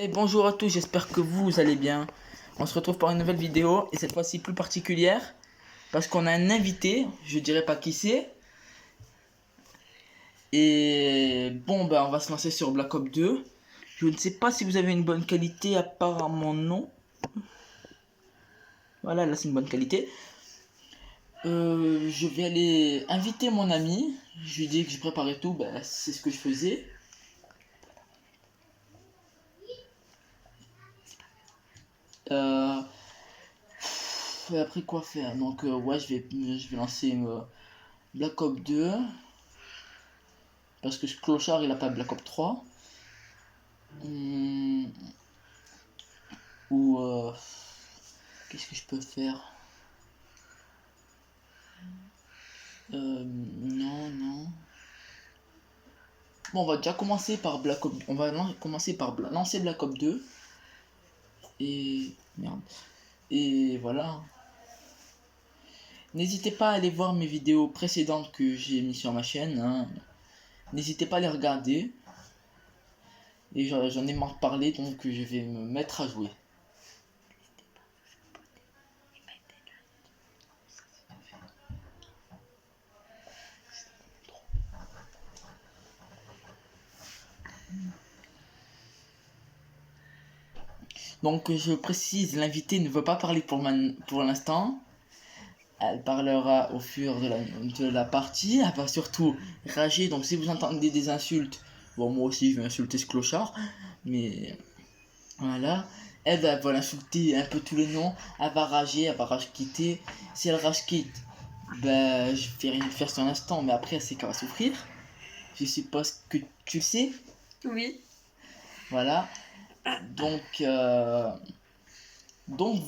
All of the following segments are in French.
Et bonjour à tous, j'espère que vous allez bien. On se retrouve pour une nouvelle vidéo et cette fois-ci plus particulière parce qu'on a un invité, je dirais pas qui c'est. Et bon on va se lancer sur Black Ops 2. Je ne sais pas si vous avez une bonne qualité, apparemment non. Voilà, là c'est une bonne qualité. Je vais aller inviter mon ami. Je lui dis que j'ai préparé tout, c'est ce que je faisais. Et après quoi faire? Donc ouais, je vais lancer Black Ops 2. Parce que ce clochard il a pas Black Ops 3. Ou qu'est-ce que je peux faire? Non. Bon, on va déjà commencer par Black Ops. On va commencer par lancer Black Ops 2. Et merde. Et voilà. N'hésitez pas à aller voir mes vidéos précédentes que j'ai mis sur ma chaîne, hein. N'hésitez pas à les regarder. Et j'en ai marre de parler, donc je vais me mettre à jouer. Donc je précise, l'invité ne veut pas parler pour l'instant. Elle parlera au fur de la partie. Elle va surtout rager. Donc si vous entendez des insultes, bon moi aussi je vais insulter ce clochard. Mais voilà. Va l'insulter un peu tous les noms. Elle va rager, elle va rage quitter. Si elle rage quitte, je vais rien faire sur l'instant. Mais après c'est qu'elle va souffrir. Je suppose que tu sais. Oui. Voilà. Donc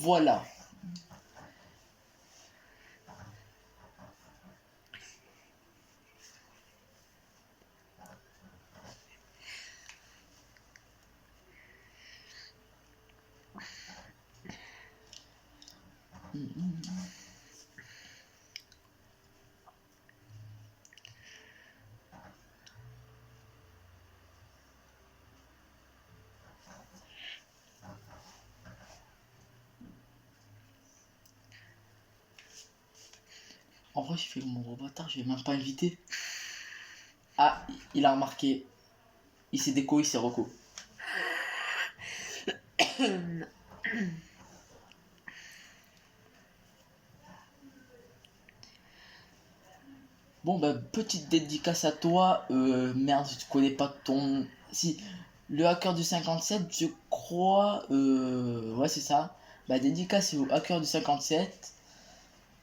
voilà. En vrai, je fais mon gros bâtard, je vais même pas inviter. Ah, il a remarqué. Il s'est déco, il s'est reco. Bon, petite dédicace à toi. Merde, je connais pas ton. Si, le hacker du 57, je crois. Ouais, c'est ça. Dédicace au hacker du 57.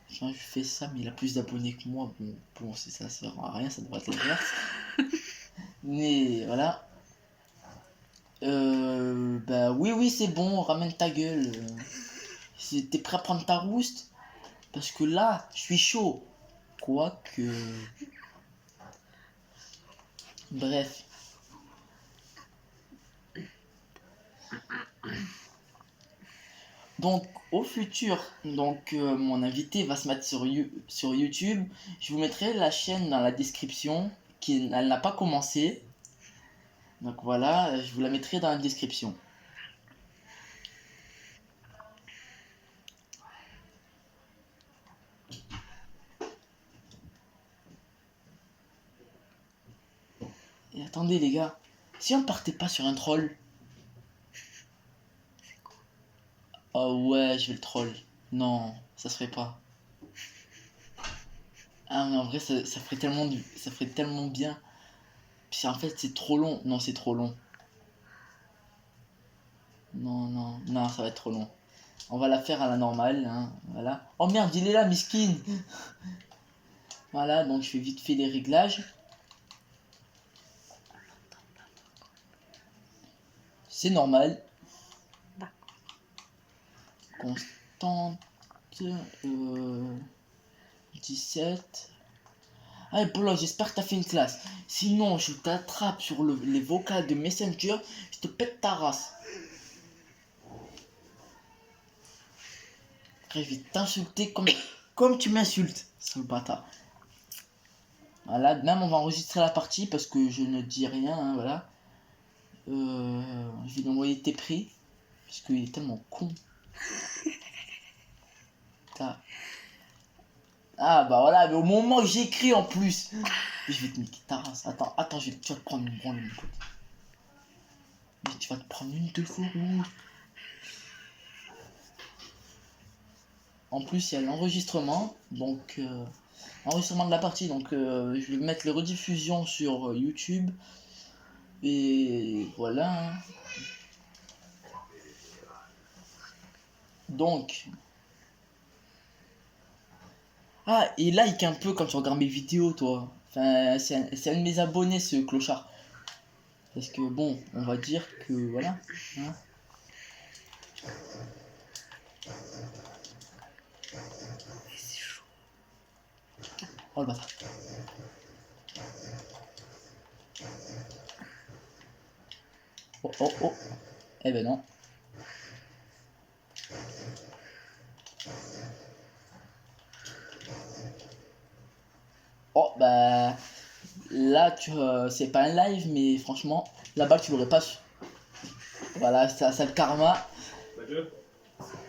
Enfin, je fais ça, mais il a plus d'abonnés que moi. Bon, ça sert à rien, ça devrait être l'inverse. Mais voilà. Oui, c'est bon, ramène ta gueule. T'es prêt à prendre ta rouste? Parce que là, je suis chaud. Quoique. Bref. Donc, au futur, mon invité va se mettre sur YouTube. Je vous mettrai la chaîne dans la description. Elle n'a pas commencé. Donc voilà, je vous la mettrai dans la description. Et attendez les gars, si on partait pas sur un troll. Oh ouais, je vais le troll. Non, ça se ferait pas. Ah mais en vrai ça ferait tellement bien. Puis en fait c'est trop long. Non, c'est trop long. Non, ça va être trop long. On va la faire à la normale, hein, voilà. Oh merde, il est là, miskin. Voilà, donc je fais vite fait les réglages. C'est normal. Constante. 17. Allez, Polo, j'espère que t'as fait une classe. Sinon, je t'attrape sur les vocales de Messenger, je te pète ta race. Après, je vais t'insulter comme tu m'insultes, sale bâtard. Voilà, même on va enregistrer la partie parce que je ne dis rien, hein, voilà. Je vais lui envoyer tes prix. Parce qu'il est tellement con. Ah bah voilà, mais au moment où j'écris en plus. Je vais te niquer ta race. Attends, tu vas te prendre une branle, mon pote. Mais tu vas te prendre une de fou rouge. En plus, il y a l'enregistrement. Donc, enregistrement de la partie. Donc, je vais mettre les rediffusions sur YouTube. Et voilà. Donc. Ah, et like un peu quand tu regardes mes vidéos, toi. Enfin, c'est un de mes abonnés, ce clochard. Parce que bon, on va dire que voilà. Hein. C'est chaud. Oh le bâtard. Oh oh oh. Eh ben non. Oh bah là c'est pas un live mais franchement la balle tu l'aurais pas su. Voilà, ça le karma. Mathieu,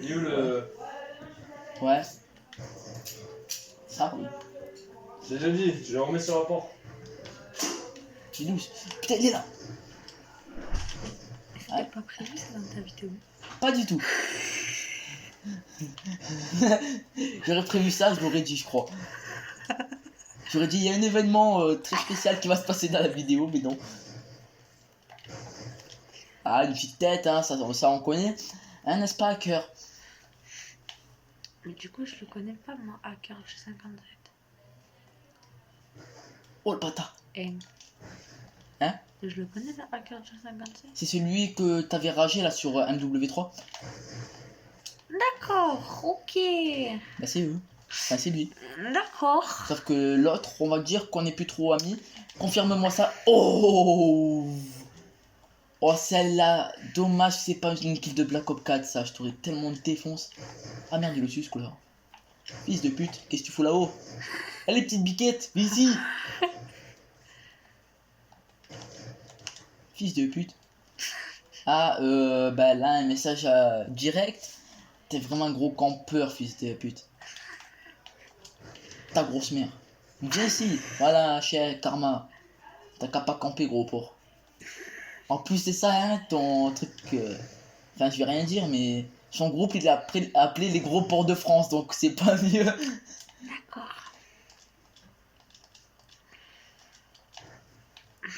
il est où le. Ouais. Ça oui. J'ai déjà dit, tu le remets sur la porte. Il est où putain il est là. C'était pas prévu ça dans ta vidéo. Pas du tout. J'aurais prévu ça, je l'aurais dit je crois. J'aurais dit il y a un événement très spécial qui va se passer dans la vidéo mais non. Ah une petite tête hein, ça on connaît. Hein n'est-ce pas hacker? Mais du coup, je le connais pas, moi, Hacker G57. Oh le bâtard. Et... Hein? Je le connais, le Hacker G57. C'est celui que t'avais ragé là sur MW3. D'accord, ok. Bah c'est eux. Enfin c'est lui. D'accord. Sauf que l'autre, on va dire qu'on n'est plus trop amis. Confirme-moi ça. Oh! Oh celle-là, dommage c'est pas une kill de Black Ops 4 ça, je t'aurais tellement défonce. Ah merde il est au-dessus ce couleur. Fils de pute, qu'est-ce que tu fous là-haut? Allez petite biquette, viens ici. Fils de pute. Ah bah là un message direct. T'es vraiment un gros campeur fils de pute. Ta grosse mère. Viens ici, voilà cher Karma. T'as qu'à pas camper gros porc. En plus c'est ça hein, ton truc... Enfin je vais rien dire mais... Son groupe il l'a appelé les gros porcs de France donc c'est pas mieux. D'accord.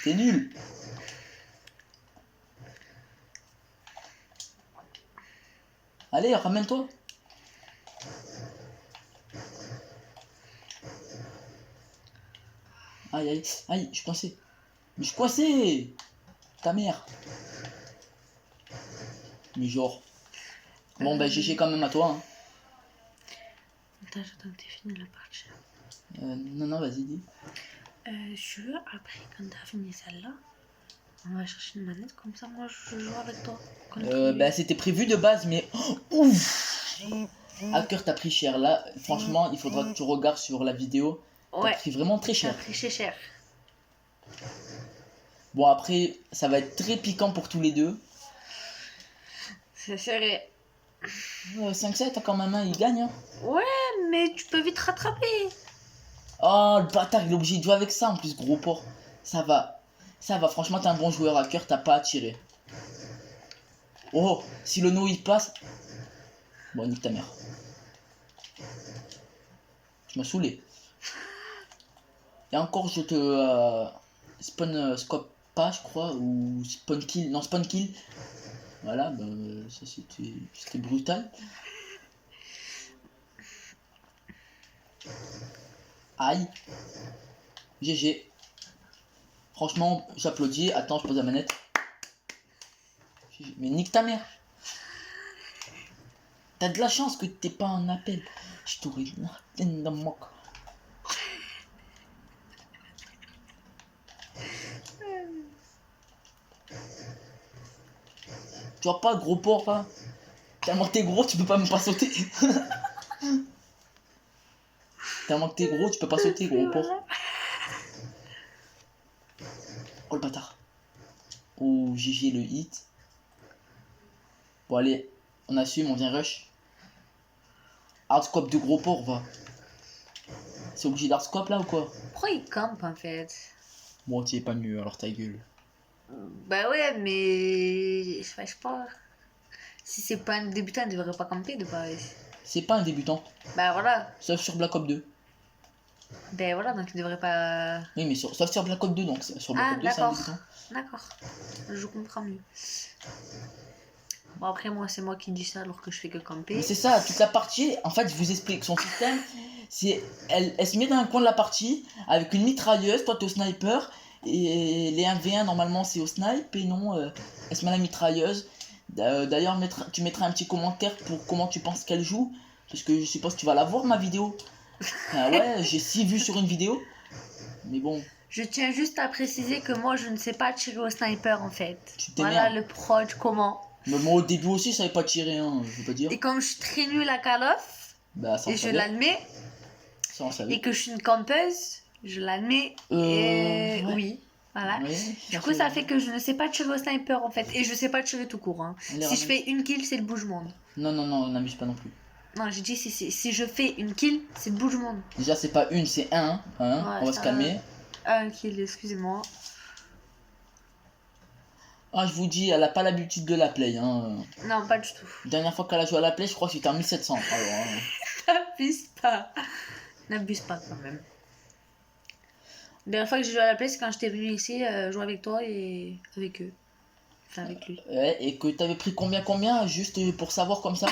C'est nul. Allez ramène-toi. Aïe aïe aïe je suis coincé. Mais je suis coincé. Ta mère. Mais genre... Bon bah GG quand même à toi hein. Attends, j'attends que t'aies fini la partie. Non non vas-y dis. Je veux, après, quand t'as fini celle-là, on va chercher une manette, comme ça, moi, je joue avec toi. Bah c'était prévu de base mais... Oh, ouf. Hacker t'as pris cher là. Franchement il faudra que tu regardes sur la vidéo. T'as Ouais, pris vraiment très t'as cher. pris cher. Bon après ça va être très piquant pour tous les deux. C'est serré. 5-7 quand même hein, il gagne hein. Ouais, mais tu peux vite rattraper. Oh le bâtard il est obligé de jouer avec ça en plus gros porc. Ça va. Ça va franchement t'es un bon joueur Hacker t'as pas à tirer. Oh si le no il passe. Bon nique ta mère. Tu m'as saoulé. Et encore je te spawn scope pas je crois ou spawn kill. Non spawn kill. Voilà bah, ça c'était brutal. Aïe. GG. Franchement j'applaudis. Attends je pose la manette. Mais nique ta mère. T'as de la chance que t'es pas en appel. Je t'aurais dans mon moque. Tu vois pas gros porc là. Tellement que t'es gros tu peux pas même pas sauter. Tellement que t'es gros tu peux pas sauter gros porc. Oh le bâtard. Oh GG le hit. Bon allez, on assume, on vient rush. Hardscope de gros porc va. C'est obligé d'hardscope là ou quoi? Pourquoi il campe en fait? Bon tu es pas mieux alors ta gueule. Bah ouais, mais. Je sais pas. Si c'est pas un débutant, il devrait pas camper de base. C'est pas un débutant, Bah voilà. sauf sur Black Ops 2. Ben voilà, donc il devrait pas. Oui mais sauf sur Black Ops 2 donc sur Black Ah, Ops 2 c'est un d'accord. débutant. D'accord. Je comprends mieux. Bon, après, moi, c'est moi qui dis ça alors que je fais que Mais camper. c'est ça, toute la partie, en fait je vous explique son système. C'est elle se met dans un coin de la partie avec une mitrailleuse, toi t'es au sniper. Et les 1v1 normalement c'est au snipe et non elle se met à la mitrailleuse. D'ailleurs tu mettras un petit commentaire pour comment tu penses qu'elle joue. Parce que je suppose que tu vas la voir ma vidéo. Ah ouais, j'ai 6 vues sur une vidéo. Mais bon, Je tiens juste à préciser que moi, je ne sais pas tirer au sniper en fait. tu Voilà t'énerves. le prod, comment. Mais moi au début aussi je savais pas tirer, hein, je veux pas dire. Et comme je suis très nulle à Call of, Bah ça on et je savait. l'admets, Ça on savait. et que je suis une campeuse, je l'admets, et Ouais. oui, voilà. Ouais, Du coup, ça fait que je ne sais pas tirer au sniper en fait, et je sais pas tirer tout court. Hein. On les Si je ramène. fais une kill, c'est le bouge-monde. Non, non, non, n'abuse pas non plus. Non, j'ai dit si je fais une kill, c'est le bouge-monde. Déjà c'est pas une, c'est un. Hein, Ouais, on va se calmer. Un kill, excusez-moi. Ah je vous dis, elle a pas l'habitude de la play. Hein. Non, pas du tout. Dernière fois qu'elle a joué à la play, je crois que c'était en 1700. Alors, hein. N'abuse pas. N'abuse pas quand même. La dernière fois que j'ai joué à la play, c'est quand j'étais venu ici jouer avec toi et avec eux. Enfin, avec lui. Ouais, et que t'avais pris combien juste pour savoir comme ça.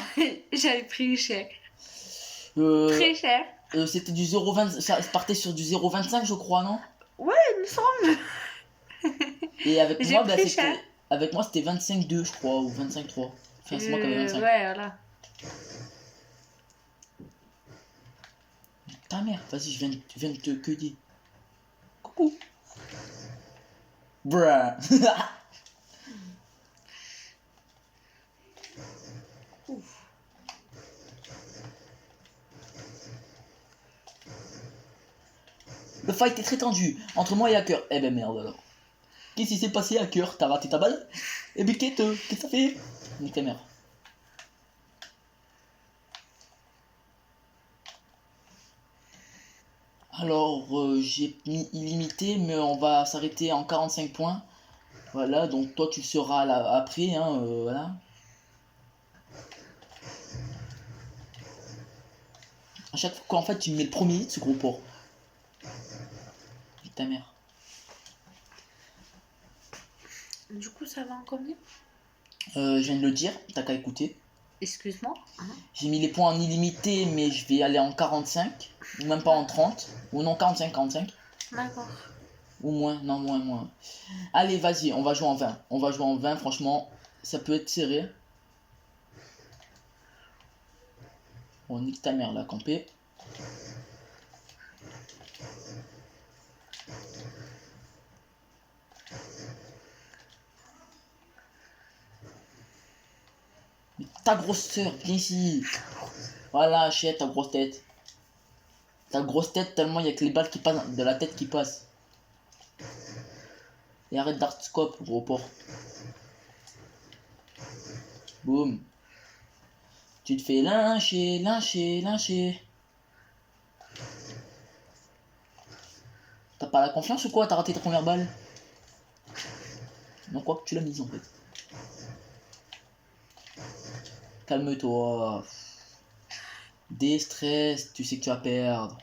J'avais pris cher. euh, Très cher. C'était du 0,20, ça partait sur du 0,25 je crois, non? Ouais, il me semble. Et avec J'ai moi, bah, pris cher. avec moi c'était 25,2 je crois, ou 25,3. Enfin c'est moi qui avais 25. Ouais, voilà. Ta mère, vas-y, je viens de te cueillir. Coucou. Bruh. Le fight est très tendu entre moi et Hacker. Eh ben merde alors. Qu'est-ce qui s'est passé Hacker? T'as raté ta balle? Eh ben qu'est-ce que ça fait? Nique ta mère. Alors j'ai mis illimité mais on va s'arrêter en 45 points. Voilà, donc toi tu seras là après, hein, voilà. À chaque fois qu'en fait tu me mets le premier hit, ce gros porc. Nique ta mère. Du coup, ça va en combien? Je viens de le dire, t'as qu'à écouter. Excuse-moi. Hein. J'ai mis les points en illimité, mais je vais aller en 45, ou même pas en 30, ou non 45. D'accord. Ou moins, non moins. Allez, vas-y, on va jouer en 20. On va jouer en 20, franchement, ça peut être serré. On nique ta mère là, campé. Mais ta grosse sœur, viens ici. Voilà, achète ta grosse tête. Ta grosse tête, tellement il y a que les balles qui passent de la tête qui passent. Et arrête d'artscope, gros porc. Boum. Tu te fais lyncher. T'as pas la confiance ou quoi? T'as raté ta première balle? Non, quoi que tu l'as mise en fait. Calme-toi. Déstress, tu sais que tu vas perdre.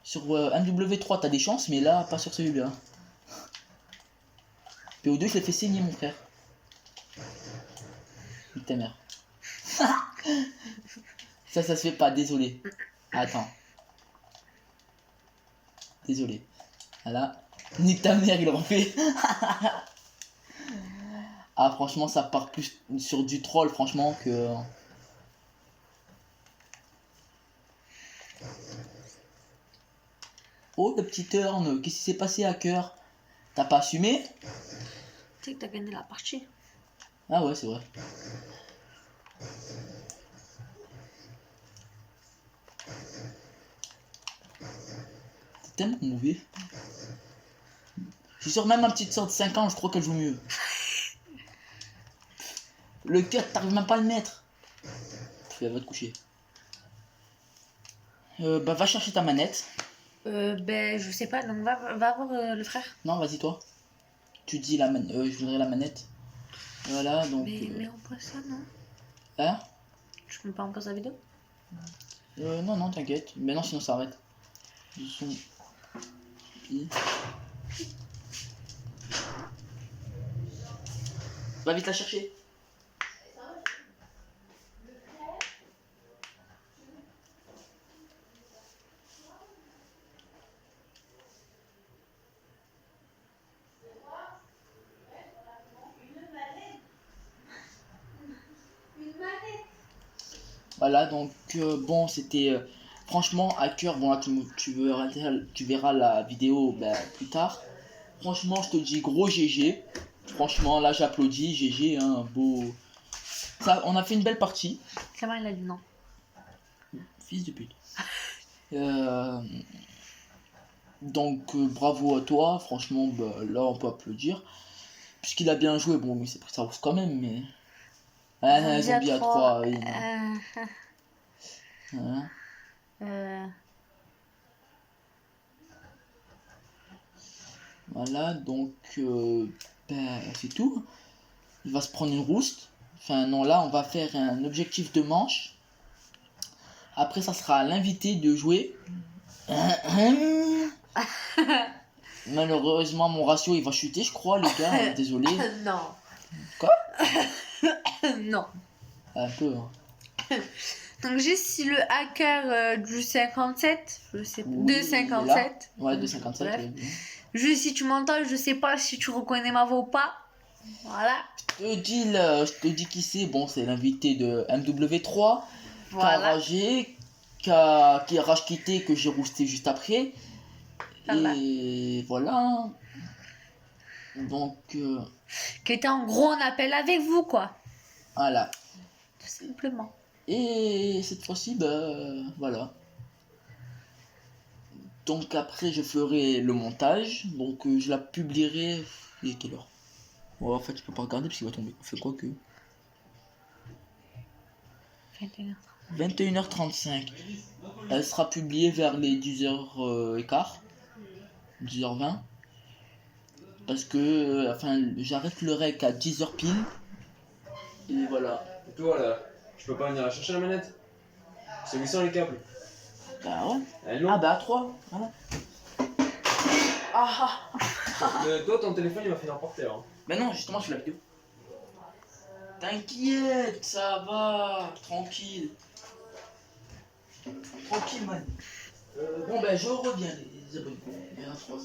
Sur MW3, t'as des chances, mais là, pas sur celui-là. PO2, je l'ai fait saigner, mon frère. Nique ta mère. Ça se fait pas, désolé. Attends. Désolé. Voilà. Nique ta mère, il le refait. Ah, franchement, ça part plus sur du troll, franchement, que... Oh, le petit turn, qu'est-ce qui s'est passé à cœur? T'as pas assumé? Tu sais que t'as gagné la partie. Ah ouais, c'est vrai. T'es tellement mauvais. Je suis sûr, même ma petite soeur de 5 ans, je crois qu'elle joue mieux. Le cœur, t'arrives même pas à le mettre. Va te coucher. Bah, va chercher ta manette. Ben, je sais pas, donc va voir le frère. Non, vas-y, toi. Tu dis la manette. Je voudrais la manette. Voilà, donc. Mais on pose ça, non? Hein? Je peux pas en pause la vidéo? Non, non, t'inquiète. Mais non, sinon ça arrête. Du son. Va vite la chercher. Voilà, donc bon, c'était franchement à cœur. Bon, là, tu verras la vidéo bah, plus tard. Franchement, je te dis gros GG. Franchement, là, j'applaudis. GG, hein, beau. Ça, on a fait une belle partie. Clément, il a dit non. Fils de pute. Donc, bravo à toi. Franchement, bah, là, on peut applaudir. Puisqu'il a bien joué. Bon, mais c'est pris sa rousse quand même, mais. Ah, zombie à 3. Oui, hein. Voilà, donc ben, c'est tout. Il va se prendre une rouste. Enfin non, là on va faire un objectif de manche. Après ça sera à l'invité de jouer. Malheureusement mon ratio il va chuter je crois les gars, désolé. Non. Quoi? Non. Un peu. Hein. Donc juste si le hacker du 57, je sais pas, Oui, de 57. Ouais, de 57. Bref. Ouais. Juste si tu m'entends, je sais pas si tu reconnais ma voix ou pas. Voilà. Je te dis qui c'est. Bon, c'est l'invité de MW3 qui a Voilà. ragé, qui a rage quitté, que j'ai rousté juste après. Voilà. Et voilà. Donc, Qui était en gros en appel avec vous, quoi. voilà. Tout simplement. Et cette fois-ci, bah, voilà. Donc après, je ferai le montage. Donc, je la publierai. Il est quelle heure? Ouais, en fait, je peux pas regarder parce qu'il va tomber. On fait quoi que 21h35. Elle sera publiée vers les 10h15. 10h20. Parce que, enfin, j'arrête le rec à 10h pile. Et voilà. Et toi là, je peux pas venir la chercher la manette? C'est où sont les câbles? Bah ouais. Elle Ah bah à 3. Voilà. Ah ah. Toi ton téléphone il va finir par terre. Hein. Mais non, justement, je fais la vidéo. T'inquiète, ça va. Tranquille. Tranquille, man. Bon, ben, je reviens, les abonnés. Il y en a 3.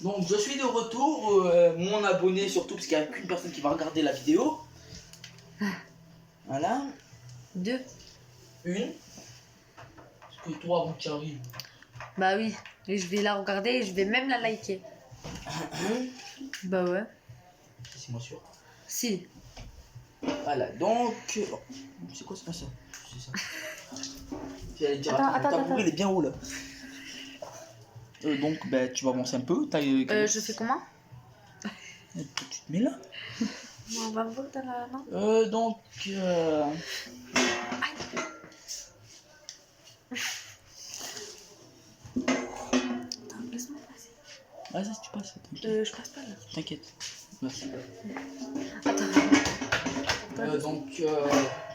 Donc je suis de retour, mon abonné surtout parce qu'il n'y a qu'une personne qui va regarder la vidéo. Voilà. 2. Une. Parce que toi avant que tu arrives. Bah oui. Et je vais la regarder et je vais même la liker. Bah ouais. C'est moi sûr. Si. Voilà, donc... C'est quoi, c'est pas ça? C'est ça. J'allais dire, Attends. ta bourrée, il est bien haut là. Donc, bah, tu vas avancer un peu. Je fais comment? Tu te mets là. On va voir dans la... Non. Donc... Attends, laisse-moi passer. Vas-y, tu passes. T'inquiète. Je passe pas là. T'inquiète. Merci. Attends. Donc,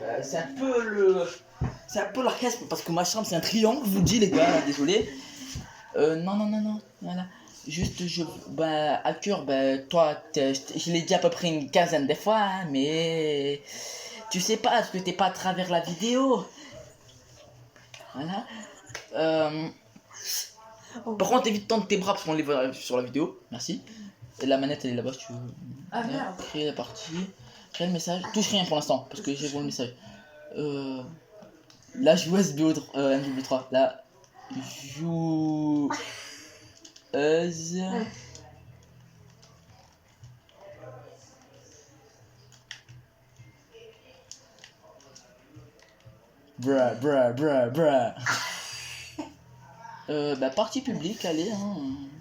bah, c'est un peu le... C'est un peu l'arcasme parce que ma chambre c'est un triangle, je vous dis les gars, désolé. Non, voilà. Juste, bah, à cœur, bah, toi, je l'ai dit à peu près une quinzaine de fois, hein, mais tu sais pas, parce que t'es pas à travers la vidéo. Voilà. Par contre, évite de tendre tes bras parce qu'on les voit sur la vidéo. Merci. Et la manette, elle est là-bas si tu veux. Ah merde. Créer la partie. Créer le message. Touche rien pour l'instant parce que j'ai vu le message. La joueuse MW3. La joueuse. Bra bra bra bra. Bah partie publique, allez, hein,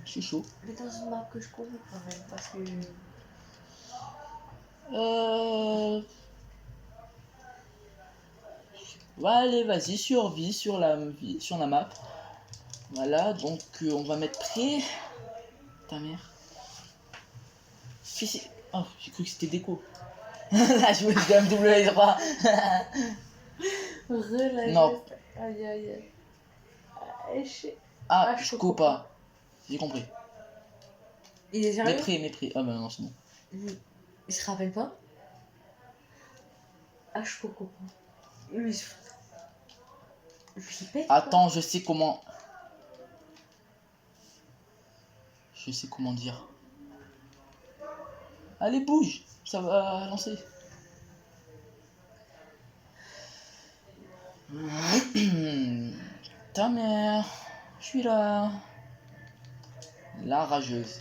je suis chaud. Mais dans une map que je connais quand même, parce que... Ouais, allez, vas-y, survie sur la map. Voilà, donc on va mettre prêt. Ta mère. Oh, j'ai cru que c'était déco. La joueuse de MW3. Non. Aïe aïe aïe. Ah, je je coupe pas. J'ai compris. Il est sérieux? Mépris. Ah bah non, c'est bon. Il se rappelle pas? Ah, je comprends pas. Lui, il pète. Attends, je sais comment. Je sais comment dire. Allez, bouge. Ça va lancer. Ta mère. Je suis là. La rageuse.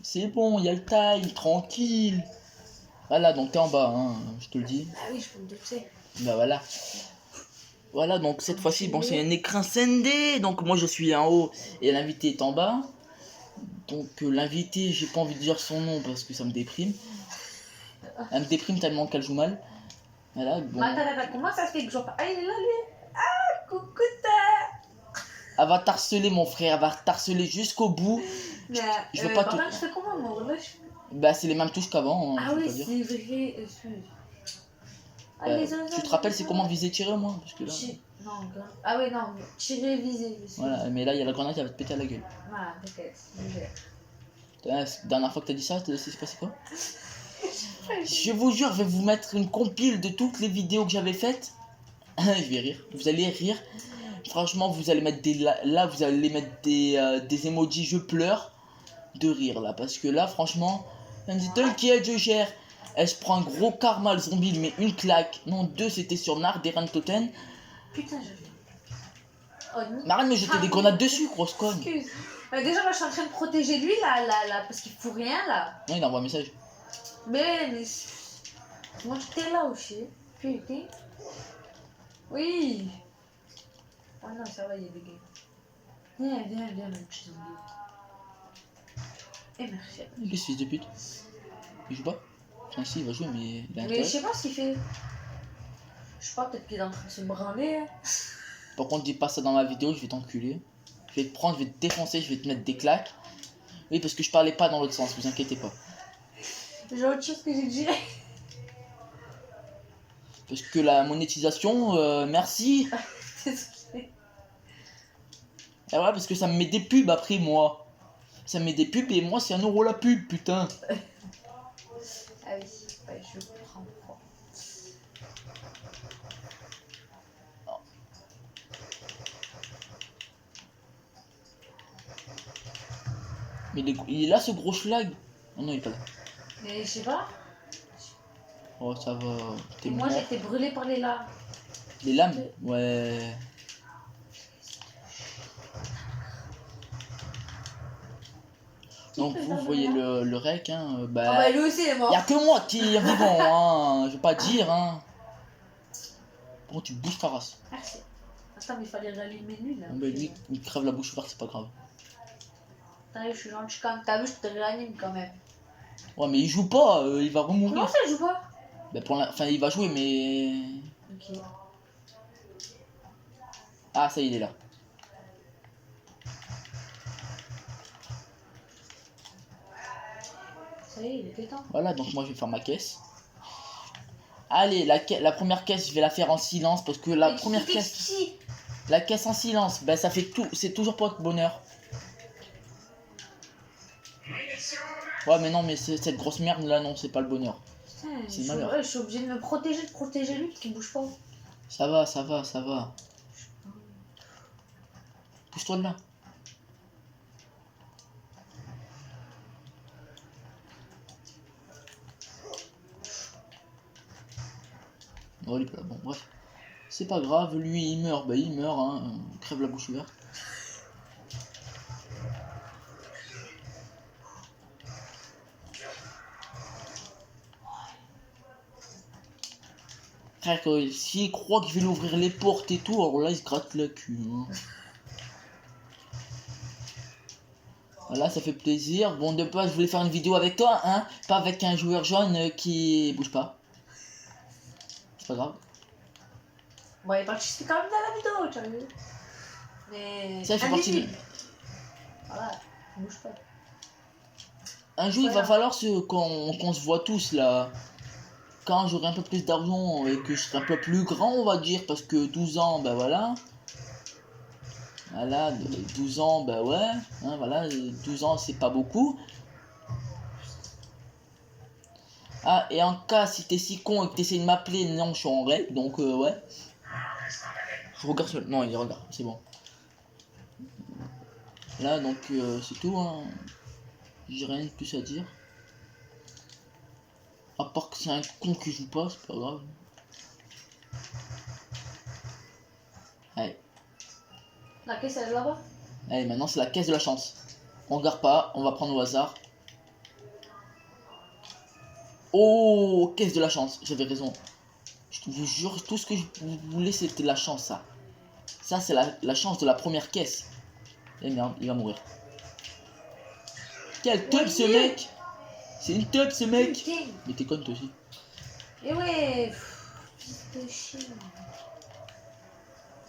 C'est bon, il y a le time, tranquille. Voilà, donc t'es en bas, hein, je te le dis. Ah oui, je peux me douter. Bah voilà. Voilà, donc cette fois-ci, bon, c'est un écran scindé. Donc moi, je suis en haut et l'invité est en bas. Donc l'invité, j'ai pas envie de dire son nom parce que ça me déprime. Elle me déprime tellement qu'elle joue mal. Voilà, bon. Attends, comment ça se fait que j'en parle? Ah, il est là, lui. Ah, coucou, Elle va t'harceler, mon frère, elle va t'harceler jusqu'au bout. Je veux pas tout. Je fais comment, moi? Là, Bah, c'est les mêmes touches qu'avant. Ah oui, c'est vrai. Tu te rappelles, c'est comment viser tirer, moi parce que là... Non, ah oui, non, tirer, viser. Voilà, mais là, il y a la grenade, elle va te péter à la gueule. Voilà, t'inquiète. La dernière fois que t'as dit ça, c'est passé quoi? Je vous jure, je vais vous mettre une compile de toutes les vidéos que j'avais faites. Je vais rire, vous allez rire. Franchement, vous allez mettre des... Là, vous allez mettre des emojis, je pleure de rire, là. Parce que là, franchement, elle me dit, t'inquiète, je gère. Elle se prend un gros karma, le zombie, il met une claque. Non, deux, c'était sur Nard, des Toten. Putain, je... Oh, mais arrête de me jeter des grenades dessus, grosse conne. Excuse. Déjà, moi, je suis en train de protéger lui, là, parce qu'il fout rien, là. Non, il envoie un message. Mais... Moi, j'étais là aussi. Putain. Oui. Oh non, ça va, il y a des gars. Viens, mon petit zombie. Et merci. Qu'est-ce que fils de pute? Il joue pas? Enfin, si, il va jouer, mais il a Mais je sais pas ce qu'il fait. Je sais pas, peut-être qu'il est en train de se branler. Hein. Par contre, dis pas ça dans ma vidéo, je vais t'enculer. Je vais te prendre, je vais te défoncer, je vais te mettre des claques. Oui, parce que je parlais pas dans l'autre sens, vous inquiétez pas. J'ai autre chose que j'ai dit. Parce que la monétisation, merci. Désolée. Et voilà, parce que ça me met des pubs après moi. Ça me met des pubs et moi c'est 1 € la pub, putain. Ah oui, ouais, je prends froid. Mais il est là ce gros schlag. Oh non, il est pas là. Mais je sais pas. Oh, ça va. T'es Moi mort. j'ai été brûlée par les lames. Les lames? Ouais. Donc vous voyez le rec, hein, Ah bah lui aussi il est mort. Y'a que moi qui est vivant, hein, je vais pas dire, hein. Bon, tu bouges ta race. Merci. Attends, mais il fallait rallumer lui là. Bon, bah, lui, il crève la bouche ouverte, c'est pas grave. T'as vu, je suis gentil quand même. T'as vu, je te réanime quand même. Ouais, mais il joue pas, il va remourir. Comment ça, il joue pas? Bah, enfin, il va jouer, mais... Ok. Ah, ça y est, il est là. Ça y est, il était temps. Voilà, donc moi, je vais faire ma caisse. Allez, la première caisse, je vais la faire en silence, parce que la première caisse... La caisse en silence, bah, ça fait tout... C'est toujours pas de bonheur. Ouais, mais non, mais cette grosse merde là, non, c'est pas le bonheur. Putain, C'est malheur. je suis obligé de me protéger, de protéger lui, parce qu'il bouge pas. Ça va, ça va, ça va. Pousse-toi de là. Oh, il est pas là. Bon, bref. C'est pas grave, lui il meurt, bah il meurt, hein. Crève la bouche ouverte. Frère, s'il croit qu'il va lui ouvrir les portes et tout, alors là il se gratte la cul. Hein. Voilà, ça fait plaisir. Bon, de pas, je voulais faire une vidéo avec toi, hein. Pas avec un joueur jaune qui bouge pas. C'est pas grave. Bon, il participe quand même dans la vidéo, tu as vu. Mais. Ça fait partie de... invisible. Voilà, il bouge pas. Un jour, il va Voilà. falloir qu'on se voit tous là. Quand j'aurai un peu plus d'argent et que je serai un peu plus grand, on va dire, parce que 12 ans, bah voilà. Voilà, 12 ans, bah ouais. Hein, voilà, 12 ans, c'est pas beaucoup. Ah, et en cas, si t'es si con et que t'essaies de m'appeler, non, je suis en règle, donc ouais. Je regarde sur... Non, il regarde, c'est bon. Là, donc, c'est tout, hein. J'ai rien de plus à dire. À part que c'est un con qui joue pas, c'est pas grave. Allez. La caisse, elle est là-bas. Allez, maintenant c'est la caisse de la chance. On regarde pas, on va prendre au hasard. Oh, caisse de la chance, j'avais raison. Je vous jure, tout ce que je voulais c'était la chance, ça. Ça, c'est la chance de la première caisse. Eh merde, il va mourir. Quel teub ce mec! C'est une teub ce mec! Putain. Mais t'es conne toi aussi. Et ouais, fils de chien.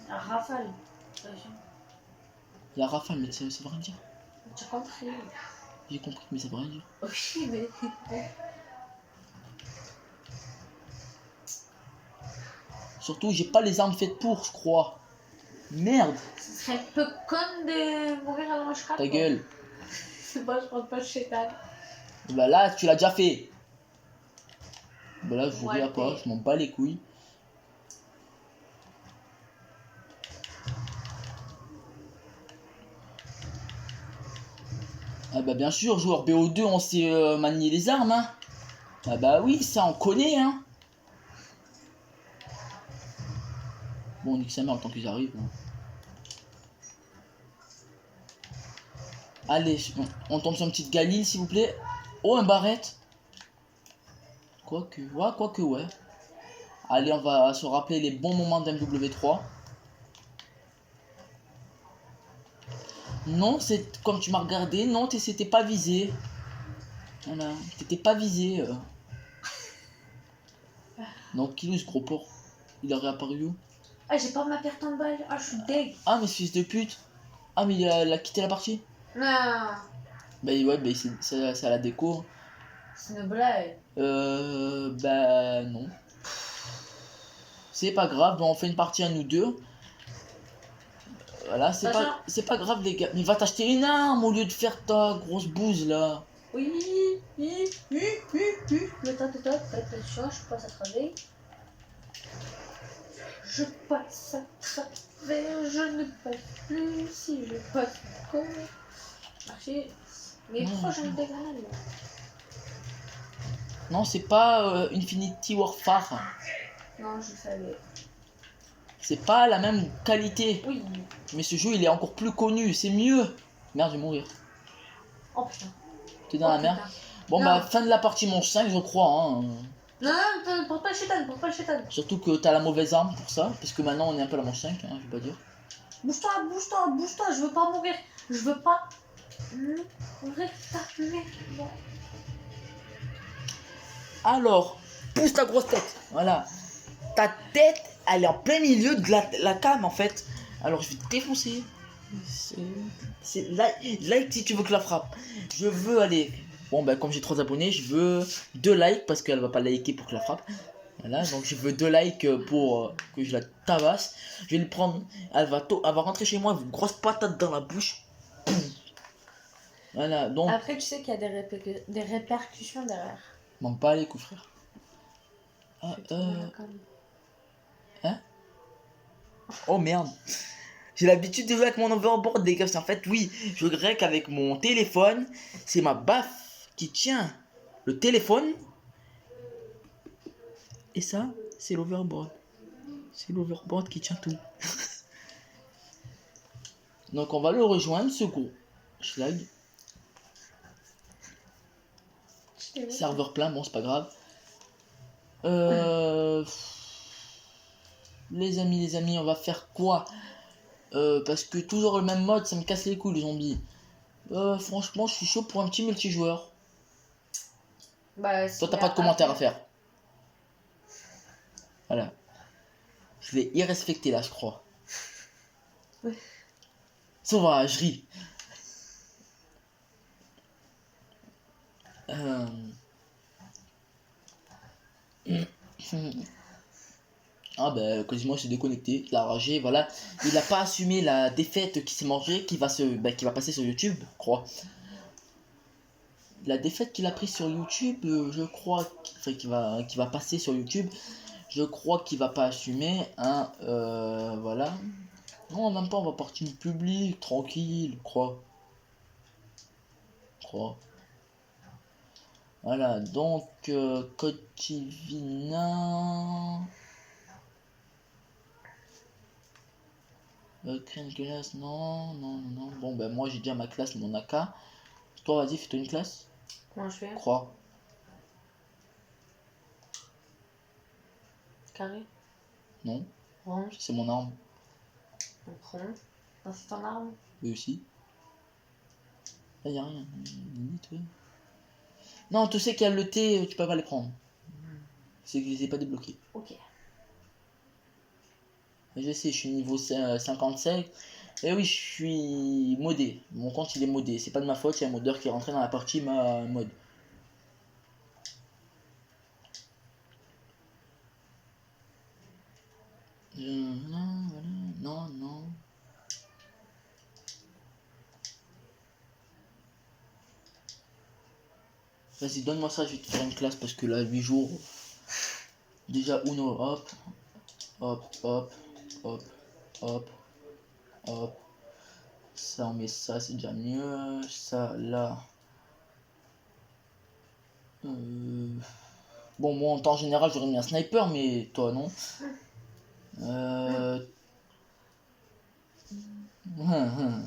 La rafale. Il y a Rafale, mais ça veut rien dire. Tu as compris. J'ai compris, mais ça veut rien dire. Oui, mais. Surtout, j'ai pas les armes faites pour, je crois. Merde! Ce serait un peu con de mourir à la manche 4. Ta gueule! C'est pas, je rentre pas chez ta. Bah là, tu l'as déjà fait. Bah là, je vous Ouais, regarde pas, je m'en bats les couilles. Ah bah bien sûr, joueur BO2, on sait manier les armes, hein. Ah bah oui, ça on connaît, hein. Bon, on dit que ça meurt le temps qu'ils arrivent. Hein. Allez, on tombe sur une petite Galil, s'il vous plaît. Oh, un barrette. Quoique, ouais. Allez, on va se rappeler les bons moments d'MW3. Non, c'est comme tu m'as regardé, non, t'étais pas visé. Voilà, t'étais pas visé. Donc, qui est ce gros porc? Il a réapparu où? Ah, j'ai pas ma perte en balle. Ah, je suis deg. Ah, mais ce fils de pute. Ah, mais il a quitté la partie. Non, Bah ouais, bah c'est à la déco. c'est une blague. Bah non. C'est pas grave, bon, on fait une partie à nous deux. Voilà, c'est pas grave les gars. Mais va t'acheter une arme au lieu de faire ta grosse bouse là. Oui, le tas, faites attention, je passe à travers. Je passe à travers, je ne passe plus si je passe encore. Marcher. Mais pourquoi j'en ai des grenades là? Non, c'est pas Infinity Warfare. Non, je savais. C'est pas la même qualité. Oui. Mais ce jeu il est encore plus connu, c'est mieux. Merde, je vais mourir. Oh putain. T'es dans la merde. Putain. Bon Non. bah fin de la partie manche 5 je crois. Hein. Non, porte pas le chétan, porte pas le chétan. Surtout que t'as la mauvaise arme pour ça. Parce que maintenant on est un peu à la manche 5, hein, je vais pas dire. Bouge-toi, je veux pas mourir. Je veux pas mourir ta merde. Alors, pousse ta grosse tête. Voilà. Ta tête, elle est en plein milieu de la cam en fait. Alors je vais te défoncer. C'est like si tu veux que je la frappe. Je veux aller. Bon bah comme j'ai 3 abonnés, je veux 2 likes parce qu'elle va pas liker pour que je la frappe. Voilà, donc je veux 2 likes pour que je la tabasse. Je vais le prendre. Elle va rentrer chez moi, une grosse patate dans la bouche. Voilà, donc, Après, tu sais qu'il y a des répercussions derrière. m'en pas les coups, frère. Ah, Je vais te trouver la conne. oh merde. J'ai l'habitude de jouer avec mon overboard, les gars. En fait, oui, je dirais qu'avec mon téléphone, c'est ma baffe qui tient le téléphone. Et ça, c'est l'overboard. C'est l'overboard qui tient tout. Donc, on va le rejoindre, ce gros schlag. Serveur plein, bon, c'est pas grave. Les amis, on va faire quoi? Parce que toujours le même mode, ça me casse les couilles, les zombies. Franchement, je suis chaud pour un petit multijoueur. Bah, Toi, t'as pas de commentaire à faire. Voilà. Je vais y respecter là, je crois. Ouais. Sauvagerie. Ah ben quasiment s'est déconnecté, il a ragé, voilà. Il a pas assumé la défaite qui s'est mangée, qui va passer sur YouTube, je crois. La défaite qu'il a prise sur YouTube, je crois, qui va passer sur YouTube, je crois qu'il va pas assumer, hein, voilà. Non, même pas, on va partir du public, tranquille, crois. Voilà, donc, Cotivina... créer une classe, non. Bon, ben moi j'ai déjà ma classe, mon AK. Toi, vas-y, fais-toi une classe. Comment je fais? Crois. Carré. Non, Orange. c'est mon arme. On prend. Non, c'est ton arme. Oui aussi. Là, y'a rien. Limite, ouais. Non, tu sais qu'il y a le T, tu peux pas les prendre. C'est que je les ai pas débloqués. Ok. Mais je sais, je suis niveau 57. Et oui, je suis modé. Mon compte il est modé. C'est pas de ma faute, c'est un modeur qui est rentré dans la partie ma mode. Non. Vas-y, donne-moi ça, je vais te faire une classe parce que là, 8 jours. Déjà, Uno, hop. Ça, on met ça, c'est déjà mieux. Ça, là. Bon, moi, en temps général, j'aurais mis un sniper, mais toi, non.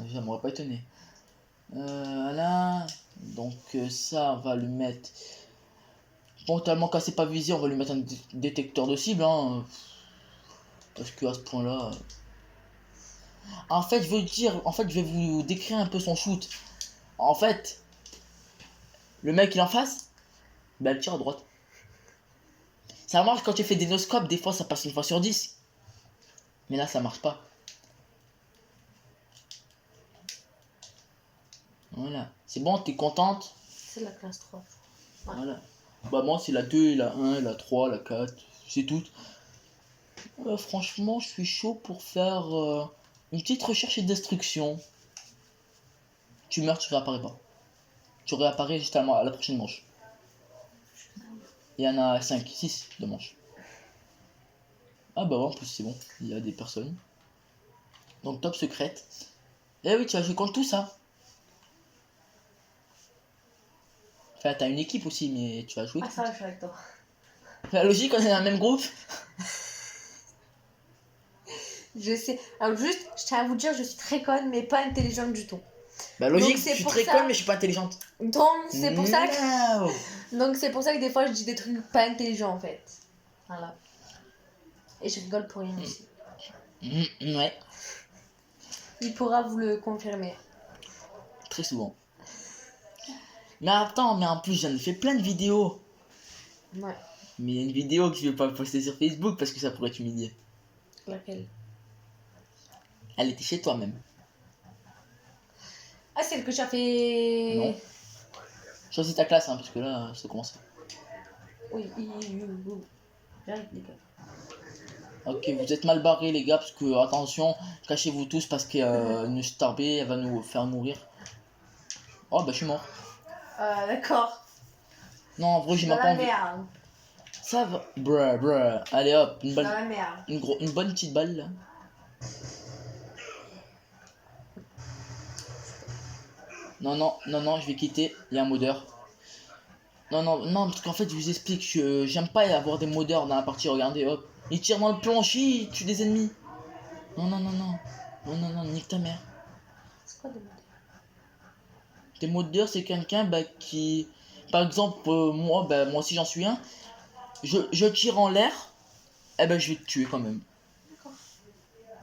J'aimerais pas étonner. Voilà. Donc, ça, on va lui mettre. Bon, tellement cassé pas visé, on va lui mettre un détecteur de cible, hein. Parce que à ce point-là. En fait, je vais vous décrire un peu son shoot. En fait, le mec il est en face, bah elle tire à droite. Ça marche quand tu fais des no-scopes, des fois ça passe une fois sur 10. Mais là ça marche pas. Voilà. C'est bon, t'es contente? C'est la classe 3. Ouais. Voilà. Bah moi c'est la 2, la 1, la 3, la 4, c'est tout. Franchement, je suis chaud pour faire une petite recherche et destruction. Tu meurs, tu réapparais pas. Tu réapparais juste à la prochaine manche. Il y en a 5, 6 de manches. Ah bah ouais, en plus c'est bon, il y a des personnes. Donc top secrète. Eh oui, tu vas jouer contre tout ça. Enfin, t'as une équipe aussi, mais tu vas jouer. Ah, ça va, je suis avec toi. La logique, on est dans le même groupe. Je sais. Alors, juste, je tiens à vous dire, je suis très conne, mais pas intelligente du tout. Bah logique, Donc, je suis pour très ça- conne, mais je suis pas intelligente. Donc, c'est pour ça que. No. Donc, c'est pour ça que des fois, je dis des trucs pas intelligents en fait. Voilà. Et je rigole pour rien aussi. Ouais, Il pourra vous le confirmer. très souvent. Mais attends, mais en plus j'en ai fait plein de vidéos. Ouais. Mais il y a une vidéo que je vais pas poster sur Facebook parce que ça pourrait t'humilier. Laquelle? Elle était chez toi même. Ah, celle que tu as fait. Non. Choisis ta classe, hein, parce que là, ça commence. Oui, j'arrive, les gars. Ok, vous êtes mal barrés les gars, parce que attention, cachez-vous tous parce que une starbée, elle va nous faire mourir. Oh bah je suis mort. D'accord. Non, en vrai, j'ai Dans même pas la envie. merde. Ça va. Bruh. Allez hop, une Dans balle. la merde. Une bonne petite balle là. Non, je vais quitter. Il y a un modeur. Non, parce qu'en fait, je vous explique, j'aime pas avoir des modeurs dans la partie. Regardez, hop. Il tire dans le plancher, il tue des ennemis. Non, nique ta mère. C'est quoi des mots? Des modeurs, c'est quelqu'un bah, qui. Par exemple, moi, bah, moi aussi j'en suis un. Je tire en l'air, eh ben je vais te tuer quand même. D'accord.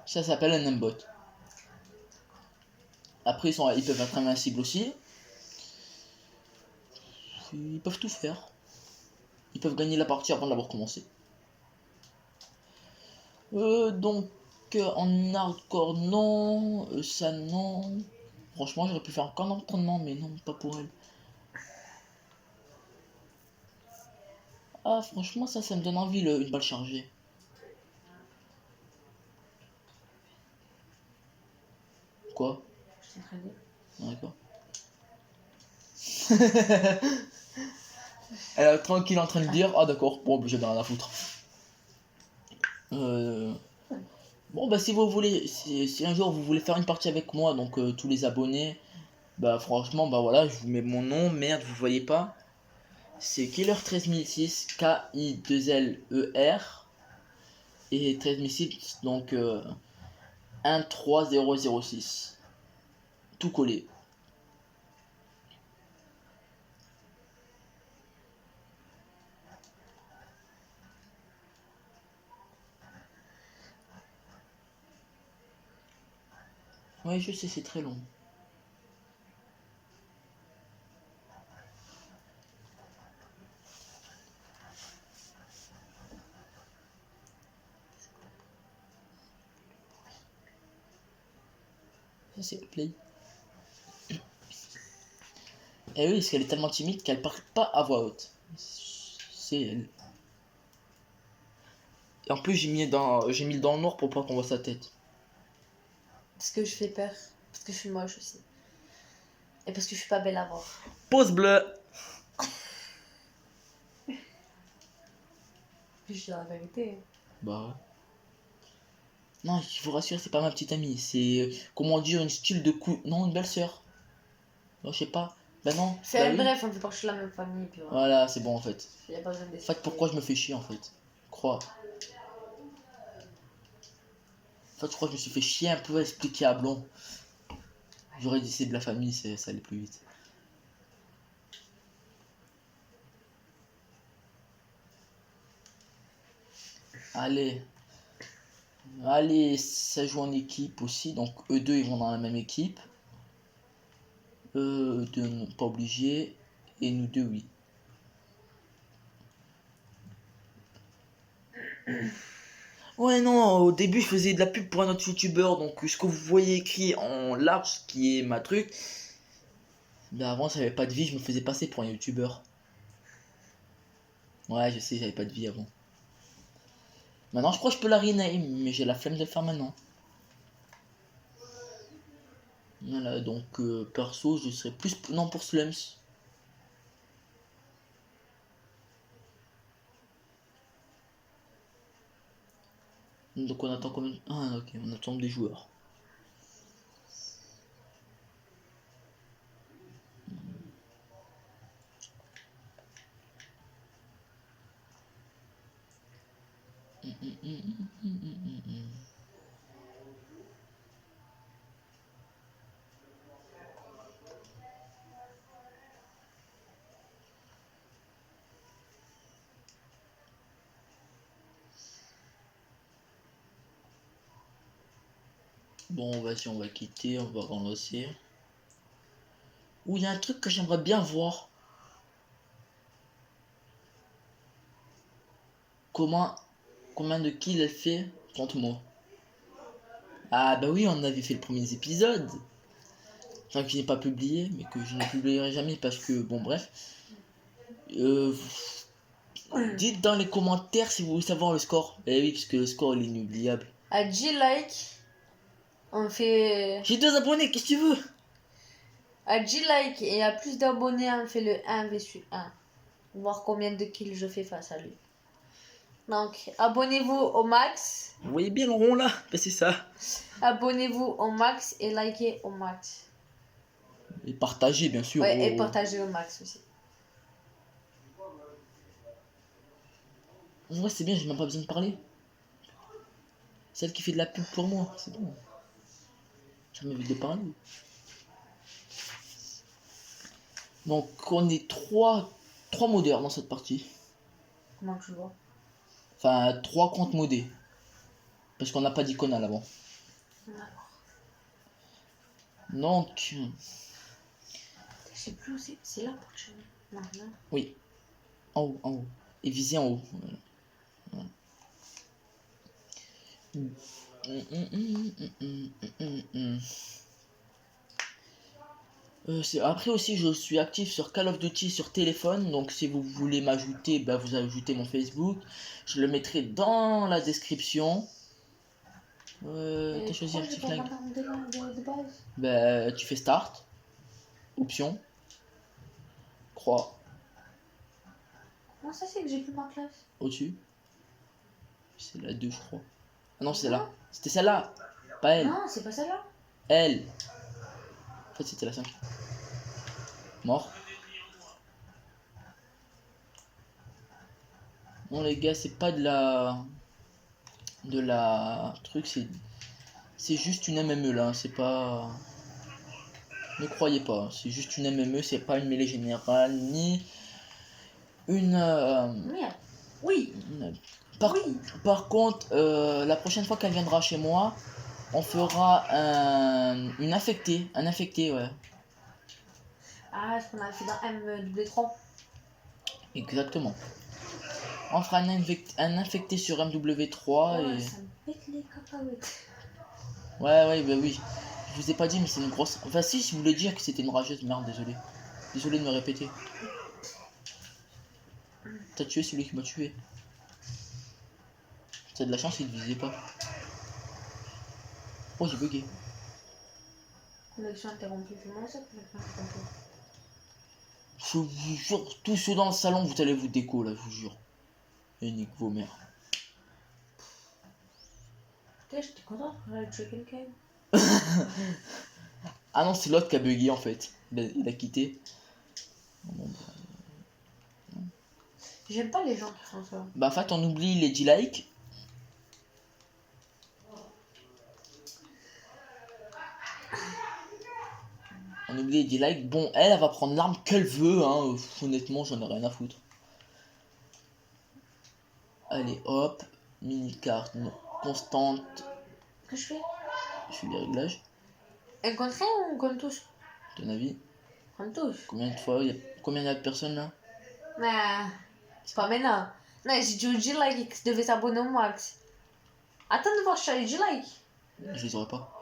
Ça s'appelle un aimbot. Après, ils peuvent être invincibles aussi. Ils peuvent tout faire. Ils peuvent gagner la partie avant de l'avoir commencé. Donc, en hardcore, non. Ça, non. Franchement, j'aurais pu faire un camp d'entraînement, mais non, pas pour elle. Ah, franchement, ça me donne envie, une balle chargée. Quoi? Je t'ai traîné. D'accord. Elle est tranquille en train de dire, ah d'accord, bon, j'ai rien à foutre. Bon, bah si vous voulez, si un jour vous voulez faire une partie avec moi, donc tous les abonnés, bah franchement, bah voilà, je vous mets mon nom, merde, vous voyez pas. C'est Killer13006, K-I-2-L-E-R, et 13006, donc 13006. Tout collé. Ouais, je sais, c'est très long. Ça, c'est le play. Et oui, parce qu'elle est tellement timide qu'elle parle pas à voix haute. C'est elle. Et en plus, j'ai mis le dans le noir pour pas qu'on voit sa tête. Parce que je fais peur. Parce que je suis moche aussi. Et parce que je suis pas belle à voir. Pause bleue. Puis je dis la vérité. Bah ouais. Non, je vous rassure, c'est pas ma petite amie. C'est, comment dire, une style de coup. Non, une belle sœur. Non, je sais pas. Bah non. Bah oui. Bref, on fait partie de la même famille. Puis voilà. Voilà, c'est bon en fait. Y a pas besoin En d'expliquer. fait, pourquoi je me fais chier en fait? Crois. En fait, je crois que je me suis fait chier un peu à expliquer à Blond. J'aurais dit c'est de la famille, ça allait plus vite. Allez. Allez, ça joue en équipe aussi. Donc eux deux, ils vont dans la même équipe. Eux deux, non, pas obligé. Et nous deux, oui. Ouais, non, au début, je faisais de la pub pour un autre youtubeur. Donc ce que vous voyez écrit en large, qui est ma truc. Mais avant, j'avais pas de vie, je me faisais passer pour un youtubeur. Ouais, je sais, j'avais pas de vie avant. Maintenant, je crois que je peux la rename, mais j'ai la flemme de le faire maintenant. Voilà, donc perso, je serais plus. Non, pour Slums. Donc on attend combien. Ah, ok, on attend des joueurs. Bon, vas-y, on va quitter, on va relancer. Ouh, il y a un truc que j'aimerais bien voir. Combien de kills elle fait contre moi? Ah, bah oui, on avait fait le premier épisode. Enfin, que je n'ai pas publié, mais que je ne publierai jamais parce que, bon, bref. Dites dans les commentaires si vous voulez savoir le score. Eh oui, parce que le score il est inoubliable. À 10 likes, on fait. J'ai 2 abonnés, qu'est-ce que tu veux? À 10 likes et à plus d'abonnés, on fait le 1 vs 1. Voir combien de kills je fais face à lui. Donc, abonnez-vous au max. Vous voyez bien le rond là? Ben, c'est ça. Abonnez-vous au max et likez au max. Et partagez, bien sûr. Ouais, et Oh. partagez au max aussi. En vrai, c'est bien, j'ai même pas besoin de parler. Celle qui fait de la pub pour moi, c'est bon. Ça m'évite de parler. Donc, on est trois modeurs dans cette partie. Comment tu vois? Enfin, 3 comptes modés. Parce qu'on n'a pas d'icône avant. Donc, Je sais plus où c'est. C'est là pour que je... Non, non. oui. En haut, en haut. Et viser en haut. Voilà. Voilà. Après aussi, je suis actif sur Call of Duty sur téléphone. Donc, si vous voulez m'ajouter, bah, vous ajoutez mon Facebook. Je le mettrai dans la description. T'as choisi un petit flingue. De base. Bah, tu fais Start. Option. Croix. Comment ça c'est que j'ai plus ma classe? Au-dessus. C'est la 2, je crois. Ah non, c'est là. C'était celle-là. Pas elle. Non, c'est pas celle-là. Elle. En fait, c'était la 5. Mort. Non, les gars, c'est pas de la. De la. Truc, c'est juste une MME là. C'est pas. Ne croyez pas. C'est juste une MME. C'est pas une mêlée générale. Ni. Une. Merde. Oui. Par, Oui. par contre, la prochaine fois qu'elle viendra chez moi, on fera une infectée. Un infecté, ouais. Ah, ce qu'on a fait dans MW3. Exactement. On fera un infecté sur MW3 Oh, et. ça me pète les cacahuètes. Ouais, bah oui. Je vous ai pas dit, mais c'est une grosse. Enfin, si, je voulais dire que c'était une rageuse. Merde, désolé. Désolé de me répéter. T'as tué celui qui m'a tué. T'as de la chance, il ne visait pas. Oh, j'ai bugué. Connexion interrompue. Comment ça, connexion interrompue? Je vous jure, tous ceux dans le salon, vous allez vous déco là, je vous jure. Et nique vos mères. Putain, j'étais content de tuer quelqu'un. Ah non, c'est l'autre qui a bugué en fait. Il a quitté. J'aime pas les gens qui font ça. Bah, en fait, on oublie les 10 likes. On oublie les 10 likes. Bon, elle va prendre l'arme qu'elle veut, hein. Honnêtement, j'en ai rien à foutre. Allez, hop. Mini carte constante. Que je fais? Je fais les réglages. Un contre un ou contre tous? Ton avis? Contre tous. Combien il y a de personnes là? Mais c'est pas maintenant. Non, j'ai dit au G-Like qui devait s'abonner au max. Attends de voir sur les G-Like. Je les aurai pas.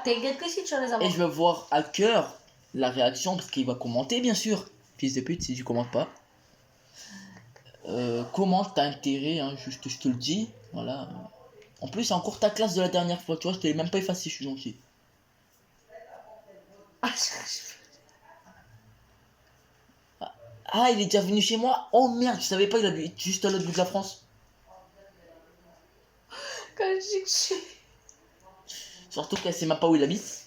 T'inquiète que si tu vas les Et avoir. je vais voir à cœur la réaction parce qu'il va commenter bien sûr. Fils de pute, si tu commentes pas. Commente, t'as intérêt, hein, juste je te le dis. Voilà. En plus, c'est encore ta classe de la dernière fois, tu vois, je te l'ai même pas effacé, je suis gentil. Ah, il est déjà venu chez moi? Oh merde, je savais pas, il habite juste à l'autre bout de la France. Quand je dis que je... Surtout qu'elle sait même pas où il habite.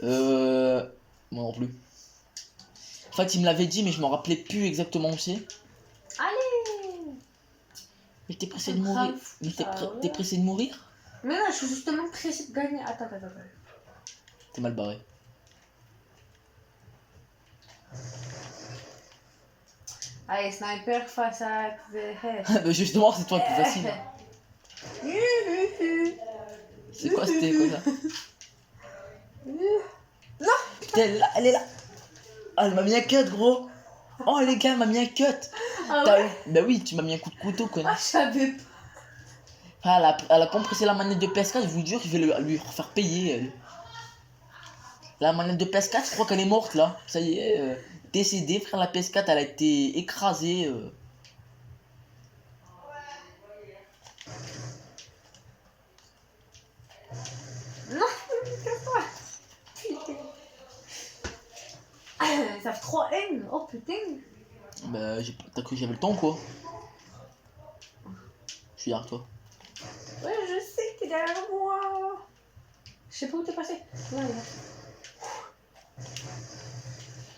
Moi non plus. En fait, il me l'avait dit, mais je me rappelais plus exactement où c'est. Allez. Mais t'es pressé de mourir. Mais t'es pressé de mourir? Mais non, je suis justement pressée de gagner. Attends. T'es mal barré. Allez, sniper face à... Bah justement, c'est toi le plus facile. C'est quoi, c'était quoi ça? Non. Putain, elle est là. Ah, elle m'a mis un cut, gros. Oh, les gars, elle m'a mis un cut. Ah ouais? Bah oui, tu m'as mis un coup de couteau, Ah, connard. je savais pas. Ah, elle a compressé la manette de PS4, je vous jure, je vais lui refaire payer. Elle. La manette de PS4, je crois qu'elle est morte là. Ça y est, décédée, frère. La PS4, elle a été écrasée. Non, casse-toi. Putain. F3N. Oh putain. Bah, t'as cru que j'avais le temps, quoi. Je suis derrière toi. Ouais, je sais que t'es derrière moi. Je sais pas où t'es passé. Là, là.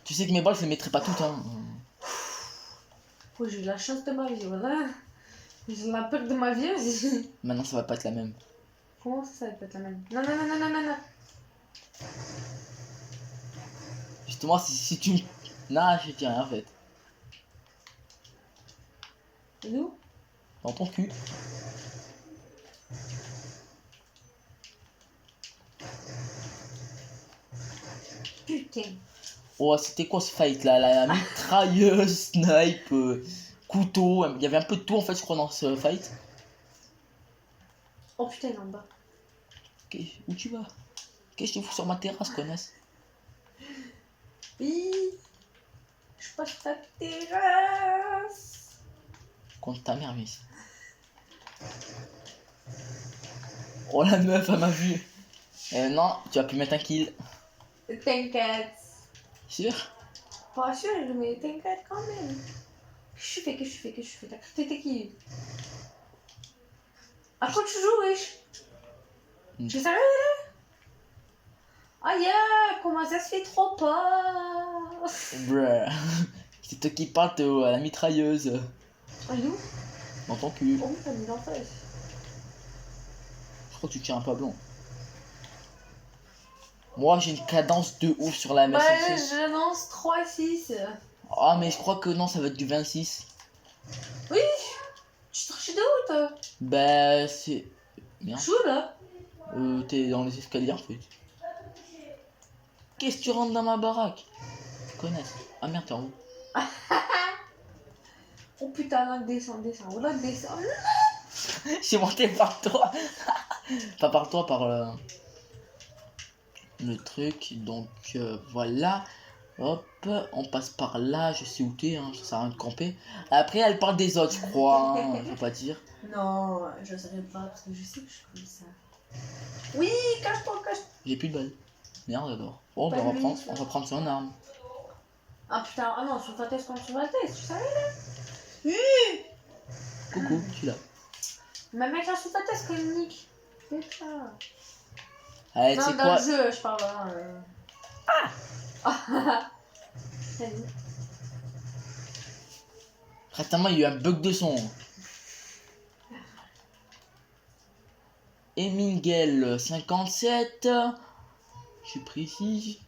Tu sais que mes balles, je les mettrais pas toutes, hein. Oh, j'ai eu la chance de ma vie, voilà. J'ai la peur de ma vie aussi. Maintenant, ça va pas être la même. Comment ça va être la même? Non, non, non, non, non, non, non. Justement, si tu... Non, je dis rien, en fait. D'où? Dans ton cul. Putain. Oh, c'était quoi ce fight là? La mitrailleuse, snipe, couteau. Il y avait un peu de tout en fait, je crois, dans ce fight. Oh putain, il est en bas. Ok, où tu vas? Qu'est-ce que tu fous sur ma terrasse, connasse? Oui. Je passe ta terrasse. Contre ta mère, mais. Oh la meuf, elle m'a vu. Non, tu vas plus mettre un kill. T'inquiète. Sûr? Pas sûr, mais t'inquiète quand même. Qu'est-ce que je fais? T'as cru que t'étais qui? À quoi tu joues, wesh? Mm. Tu es sérieux là? Aïe, comment ça se fait trop pas? Bruh. C'est toi qui parle, Théo, à la mitrailleuse. Ah, d'où? Dans ton cul. Oh, t'as mis en face. Je crois que tu tires un peu à blanc. Moi, j'ai une cadence de ouf sur la Bah, MSC. je lance 3-6. Ah, mais je crois que non, ça va être du 26. Oui. Tu cherches de où, toi? Bah, c'est. Merde. Je joue là. T'es dans les escaliers en fait. Qu'est-ce que tu rentres dans ma baraque? Tu connais. Ah merde, t'es en haut. Oh putain, là, descends. Oh là, descends. J'ai monté par toi. Pas par toi, par le truc. Donc voilà. Hop, on passe par là. Je sais où t'es, hein. Ça sert à rien de camper. Après, elle parle des autres, je crois. Hein. Je veux pas dire. Non, je savais pas parce que je sais que je fais ça. Oui, cache-toi. J'ai plus de balles. Merde alors. Bon, Pas de limite, on va prendre son arme. Ah putain, ah non, sur ta tête comme sur la tête, tu savais là? Coucou, je suis là. Mais mec, là sur ta tête, c'est comme Nick. Putain. Allez, tu Non, sais dans quoi? le jeu, je parle. Hein, Ah. Salut. Récemment, il y a eu un bug de son. Emingel 57. Je suis précis.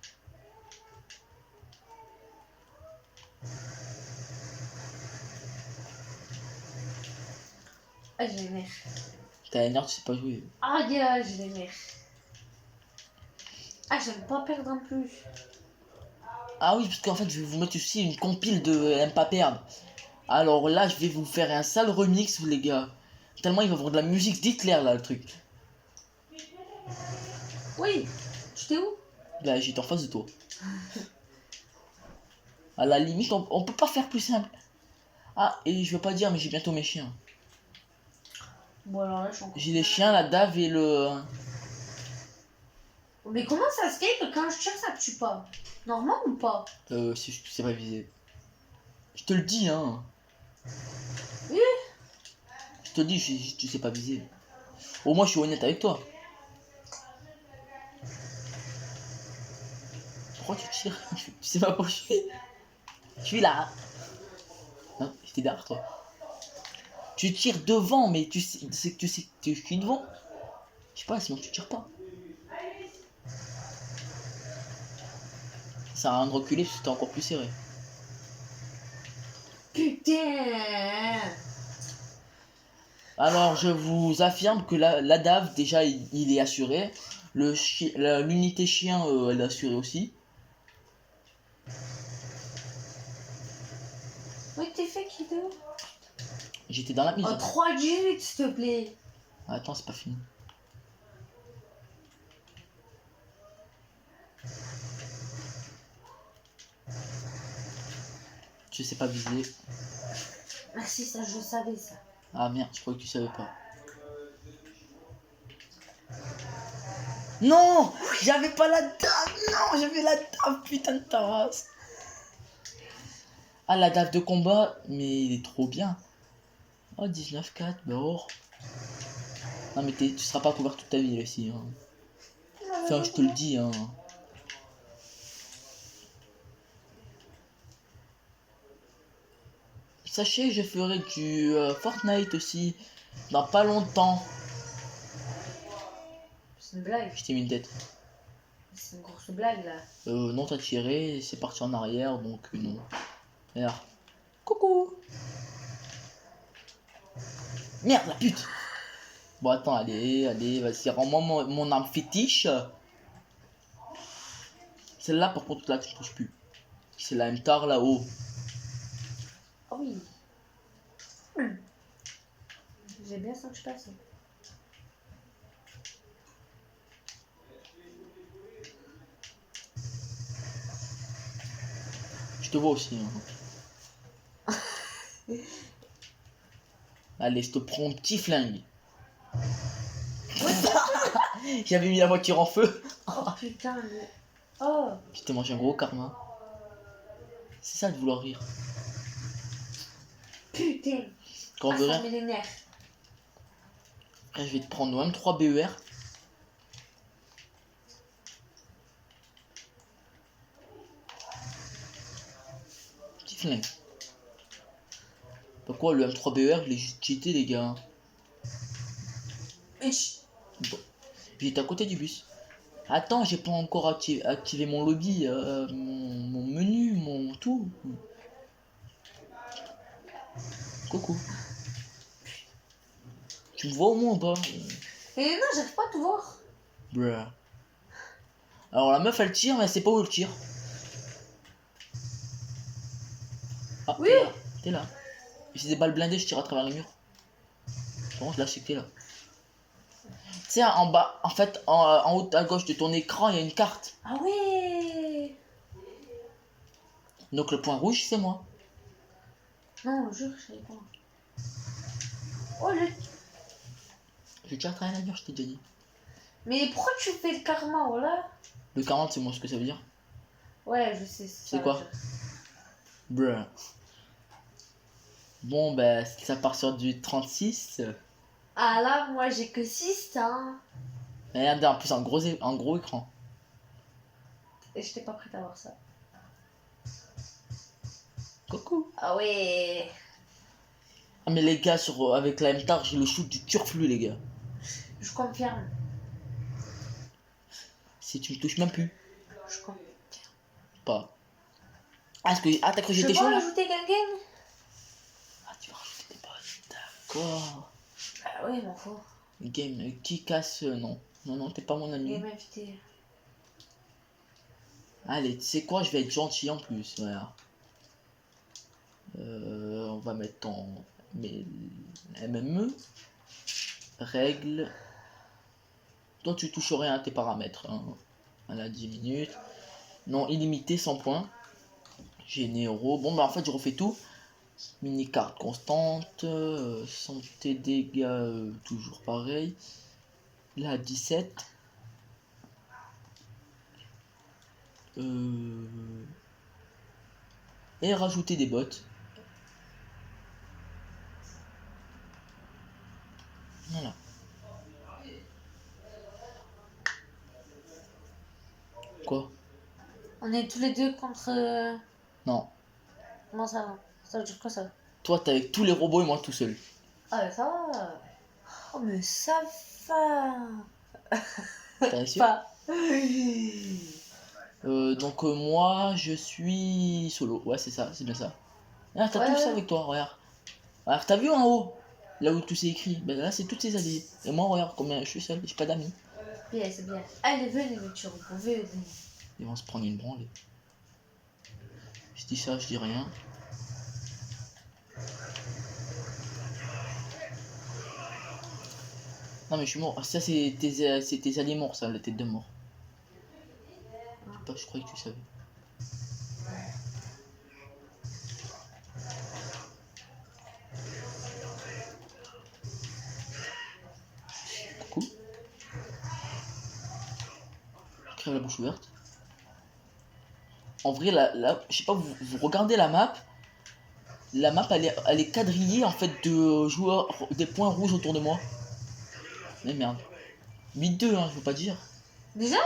Ah, j'ai les nerfs. T'as une heure, tu sais pas jouer. Ah, yeah, j'ai les nerfs. Ah, j'aime pas perdre en plus. Ah oui, parce qu'en fait, je vais vous mettre aussi une compile de Aime pas perdre. Alors là, je vais vous faire un sale remix, les gars. Tellement il va y avoir de la musique d'Hitler, là, le truc. Oui, tu t'es où? Là, j'étais en face de toi. À la limite, on peut pas faire plus simple. Ah, et je veux pas dire, mais j'ai bientôt mes chiens. Bon, alors là, je suis encore. J'ai les chiens, la dave et le... Mais comment ça se fait que quand je tire, ça tue pas? Normal ou pas? c'est pas visé. Je te le dis, hein. Oui. Je te le dis, tu sais pas viser. Au moins, je suis honnête avec toi. Pourquoi tu tires? Tu sais pas pourquoi je suis. Je suis là. Non, j'étais derrière toi. Tu tires devant, mais tu sais que je suis devant. Je sais pas, sinon tu tires pas. Ça sert à rien de reculer parce que c'était encore plus serré. Putain. Alors, je vous affirme que la DAV, déjà, il est assuré. L'unité chien, elle est assurée aussi. Oui, t'es fait, Kido. J'étais dans la mise. Oh, 3-18, s'il te plaît. Attends, c'est pas fini. Je sais pas viser. Ah si, ça, je le savais, ça. Ah merde, je croyais que tu savais pas. Non, j'avais pas la dame. Non, j'avais la dame, putain de ta race. Ah, la date de combat, mais il est trop bien. Oh, 19-4, bah oh. Non, mais tu seras pas couvert toute ta vie, là, ici. Hein. Enfin, je te le dis, hein. Sachez, je ferai du Fortnite aussi dans pas longtemps. C'est une blague. Je t'ai mis une tête. C'est une grosse blague là. Non, t'as tiré, c'est parti en arrière, donc non. Regarde. Coucou. Merde, la pute. Bon, attends, allez, vas-y, rends-moi mon arme fétiche. Celle-là, par contre, là, je touche plus. C'est la MTAR là-haut. Ah oui. J'ai bien senti passer. Je te vois aussi. Hein. Allez, je te prends un petit flingue. J'avais mis la voiture en feu. Oh putain, mais... Oh. Je t'ai mangé un gros karma. C'est ça de vouloir rire. Putain. Quand on veut ça rire, met les nerfs. après, je vais te prendre même 3 BER. Petit flingue. Pourquoi le M3 BER, je l'ai juste cheaté, les gars. Bon. J'étais à côté du bus. Attends, j'ai pas encore activé mon lobby, mon menu, mon tout. Coucou. Tu me vois au moins ou pas? Et non, j'arrive pas à te voir. Bruh. Alors la meuf elle tire, mais elle sait pas où elle tire. Ah, Oui. T'es là. Si c'est des balles blindées, je tire à travers les murs. Bon, là, c'est que t'es là. Tu sais, en bas, en fait, en haut à gauche de ton écran, il y a une carte. Ah ouais. Donc le point rouge, c'est moi. Non, jure, je savais pas. Oh le... Je tire à travers la mur, je t'ai déjà dit. Mais pourquoi tu fais le karma, voilà? Le 40, c'est moi ce que ça veut dire. Ouais, je sais. C'est quoi? Bruh. Bon, bah, ça part sur du 36. Ah là, moi j'ai que 6, hein. Regardez, en plus, en gros écran. Et j'étais pas prête à voir ça. Coucou. Ah ouais. Ah, mais les gars, avec la MTAR, j'ai le shoot du turflu, les gars. Je confirme. Si tu me touches même plus. Je confirme. Pas. Ah, t'as cru que Je j'étais peux chaud là? rajouter quelqu'un? Ah, tu vas rajouter des potes. D'accord. Ah ouais, m'en faut. Game, qui casse, non. Non, t'es pas mon ami. Game invité. Allez, tu sais quoi, je vais être gentil en plus, voilà. On va mettre en MME. Règles. Toi, tu touches rien à tes paramètres. Hein. Voilà, 10 minutes. Non, illimité, 100 points. Généraux. Bon, bah en fait, je refais tout. Mini carte constante. Santé, dégâts, toujours pareil. Là, 17. Et rajouter des bots. Voilà. Quoi? On est tous les deux contre... Non. Comment ça va? Ça veut dire quoi ça? Toi, t'es avec tous les robots et moi tout seul. Ah ça va. Oh mais ça va. T'es sûr? Pas. Donc moi, je suis solo. Ouais, c'est ça, c'est bien ça. Ah, t'as Ouais, tout ça ouais. avec toi, regarde. Alors, t'as vu en haut? Là où tout c'est écrit. Ben là, c'est toutes ces alliés. Et moi, regarde combien je suis seul. J'ai pas d'amis. Bien, c'est bien. Allez, venez, mes petits robots, venez. Ils vont se prendre une branlée. Je dis ça, je dis rien. Non, mais je suis mort. Ça, c'est tes alliés morts, ça, la tête de mort. Je croyais que tu savais. Coucou. Je crève la bouche ouverte. En vrai, là je sais pas, vous regardez la map. La map elle est quadrillée en fait de joueurs, des points rouges autour de moi. Mais merde. 8-2 hein, je veux pas dire. Déjà?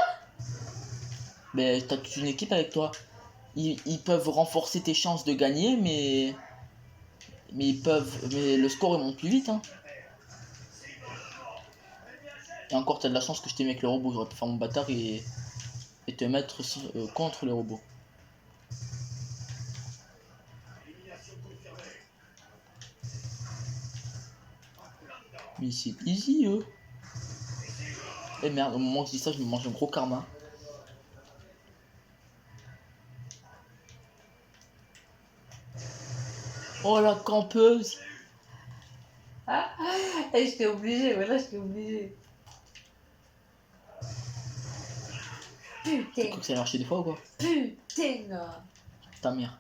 Mais t'as toute une équipe avec toi. Ils peuvent renforcer tes chances de gagner, mais le score il monte plus vite hein. Et encore t'as de la chance que je t'ai mis avec le robot, j'aurais pu faire mon bâtard et te mettre contre les robots. Mais c'est easy eux. Et merde, au moment où je dis ça, je me mange un gros karma. Oh la campeuse. Ah, et j'étais obligée, voilà, j'étais obligée. Tu Putain, crois que ça a marché des fois ou quoi? putain. Ta mère.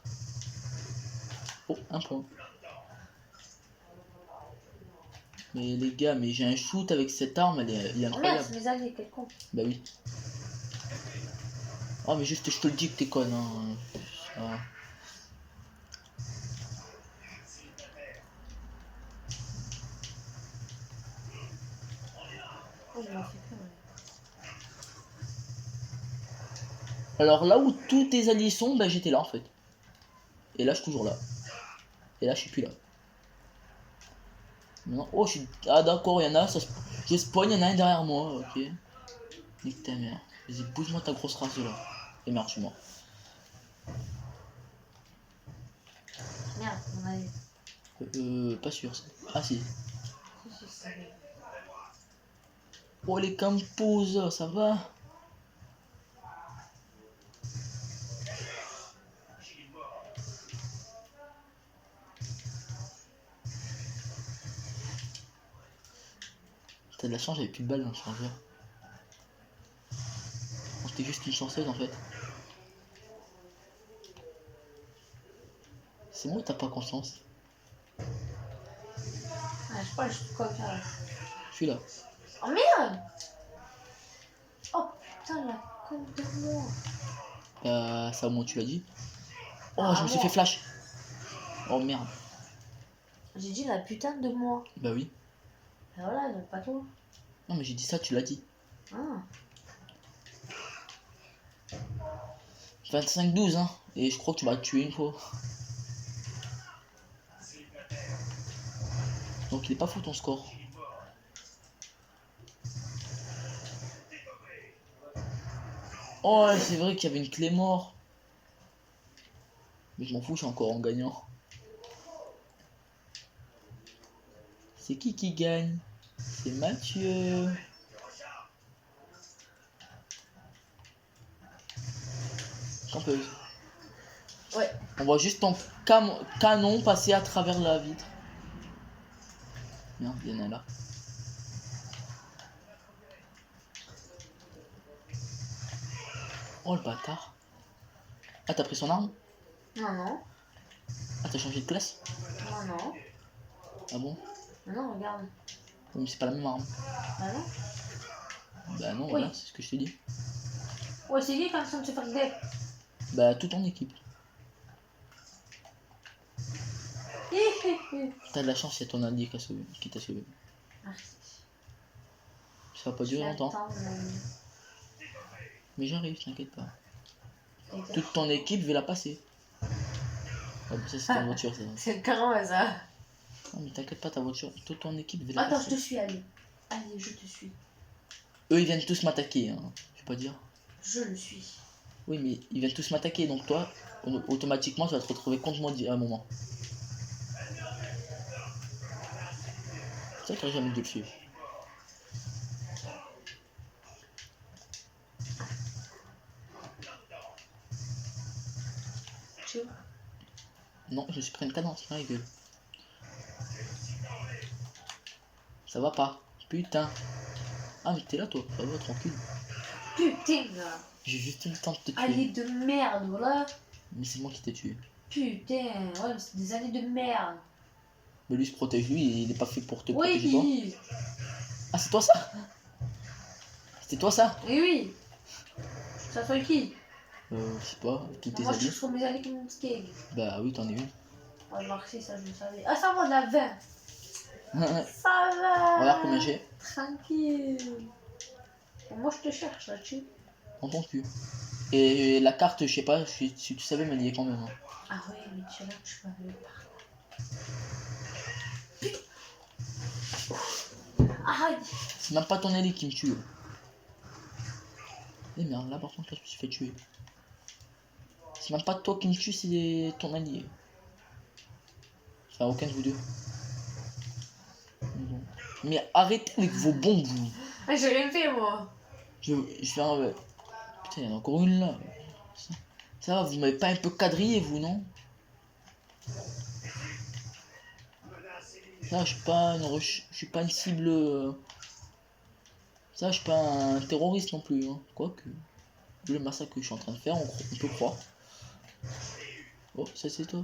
Oh, un point. Mais les gars, mais j'ai un shoot avec cette arme, il est Oh merde, incroyable. c'est mes alliés, quel con. Bah oui. Oh mais juste je te le dis que t'es conne hein. Ah. Oh, il m'a fait peur. Alors là où tous tes alliés sont, bah j'étais là en fait. Et là je suis toujours là. Et là je suis plus là. Non. Oh je suis. Ah d'accord, il y en a, je spawn, il y en a un derrière moi, ok. Nique ta mère. Vas-y, bouge-moi ta grosse race de là. Et merde, je suis mort. Merde, mon allié. Pas sûr ça. Ah si. Si, si, si. Oh les campos, ça va? T'as de la chance, j'avais plus de balles dans le chargeur. Bon, j'étais juste une chanceuse en fait. C'est moi ou t'as pas conscience? Ah, je sais pas, je suis quoi faire là. Je suis là. Oh merde. Oh putain, la conne de moi. Ça au moins tu l'as dit. Oh, Ah, je me suis moi. fait flash. Oh merde. J'ai dit la putain de moi. Bah oui. Et voilà, donc pas toi. Non mais j'ai dit ça, tu l'as dit. Ah. 25-12 hein. Et je crois que tu m'as tué une fois. Donc il est pas fou ton score. Oh ouais, c'est vrai qu'il y avait une clé mort. Mais je m'en fous, je suis encore en gagnant. C'est qui gagne? C'est Mathieu. Campeuse. Ouais. On voit juste ton canon passer à travers la vitre. Merde, il y en a là. Oh le bâtard. Ah t'as pris son arme? Non, non. Ah t'as changé de classe? Non, non. Ah bon? Non, non, regarde. Oui, mais c'est pas la même arme. Bah non. Bah non, Oui. voilà, c'est ce que je t'ai dit. Ouais, c'est lui qui est en train de se faire deck. Bah tout en équipe. T'as de la chance, il y a ton allié qui t'a sauvé. Merci. Ça va pas durer longtemps. J'attends, Mais j'arrive, t'inquiète pas. mais- Toute ton équipe, je vais la passer. Oh, ça c'est ta voiture ça. C'est carrément ça. Non mais t'inquiète pas, ta voiture, toute ton équipe, je vais la Attends, je passer. te suis, allez. Allez, je te suis. Eux ils viennent tous m'attaquer, hein. Je vais pas dire. Je le suis. Oui mais ils viennent tous m'attaquer, donc toi, automatiquement tu vas te retrouver contre moi à un moment. C'est ça que t'aurais jamais dû le suivre. Tu vois? Non, je me suis pris une cadence dans la gueule. Ça va pas. Putain. Ah mais t'es là toi, ça va, tranquille. Putain. J'ai juste eu le temps de te tuer. Allez de merde, voilà. Mais c'est moi qui t'ai tué. Putain. Ouais, mais c'est des années de merde. Mais lui se protège lui, il est pas fait pour te protéger toi. Oui. Ah c'est toi ça? C'était toi ça? Oui, oui. Ça fait qui? Je sais pas, tous tes Moi, je alliés. suis sur mes alliés comme une skeg. Bah oui, t'en es une. Oh, merci, ça je le savais. Ah, ça va, la 20. Ça va. Regarde combien j'ai. Tranquille. Moi, je te cherche là-dessus. Dans ton cul. Et la carte, je sais pas si tu savais me lier quand même. Hein. Ah ouais, mais tu là, tu vas le par là. Aïe. C'est même pas ton allié qui me tue. Eh merde, là par contre, là je me suis fait tuer. C'est même pas toi qui me tue, c'est ton allié. Enfin, aucun de vous deux. Mais arrêtez avec vos bombes, vous. Ah, j'ai rien fait, moi. Je vais en... Putain, il y en a encore une là. Ça va, vous m'avez pas un peu quadrillé, vous, non? Ça, je suis pas une, je suis pas une cible. Ça, je suis pas un terroriste non plus. Hein. Quoique, vu le massacre que je suis en train de faire, on peut croire. Oh, ça c'est toi.